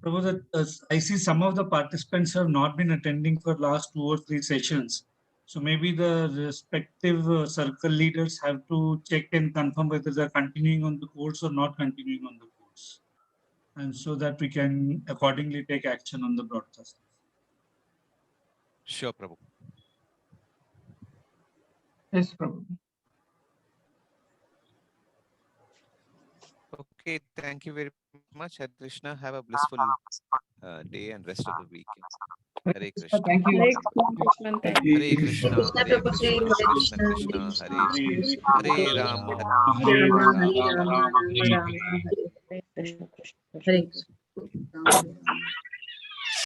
Prabhu that I see some of the participants have not been attending for last 2 or 3 sessions. So maybe the respective circle leaders have to check and confirm whether they're continuing on the course or not continuing on the course. And so that we can accordingly take action on the broadcast. Sure, Prabhu. Yes, Prabhu. Okay, thank you very much, Hare Krishna. Have a blissful day and rest of the week. Hare Krishna. Thank you. Hare Krishna. Hare Krishna. Krishna Krishna. Hare Ram. Hare Ram. Hare Krishna.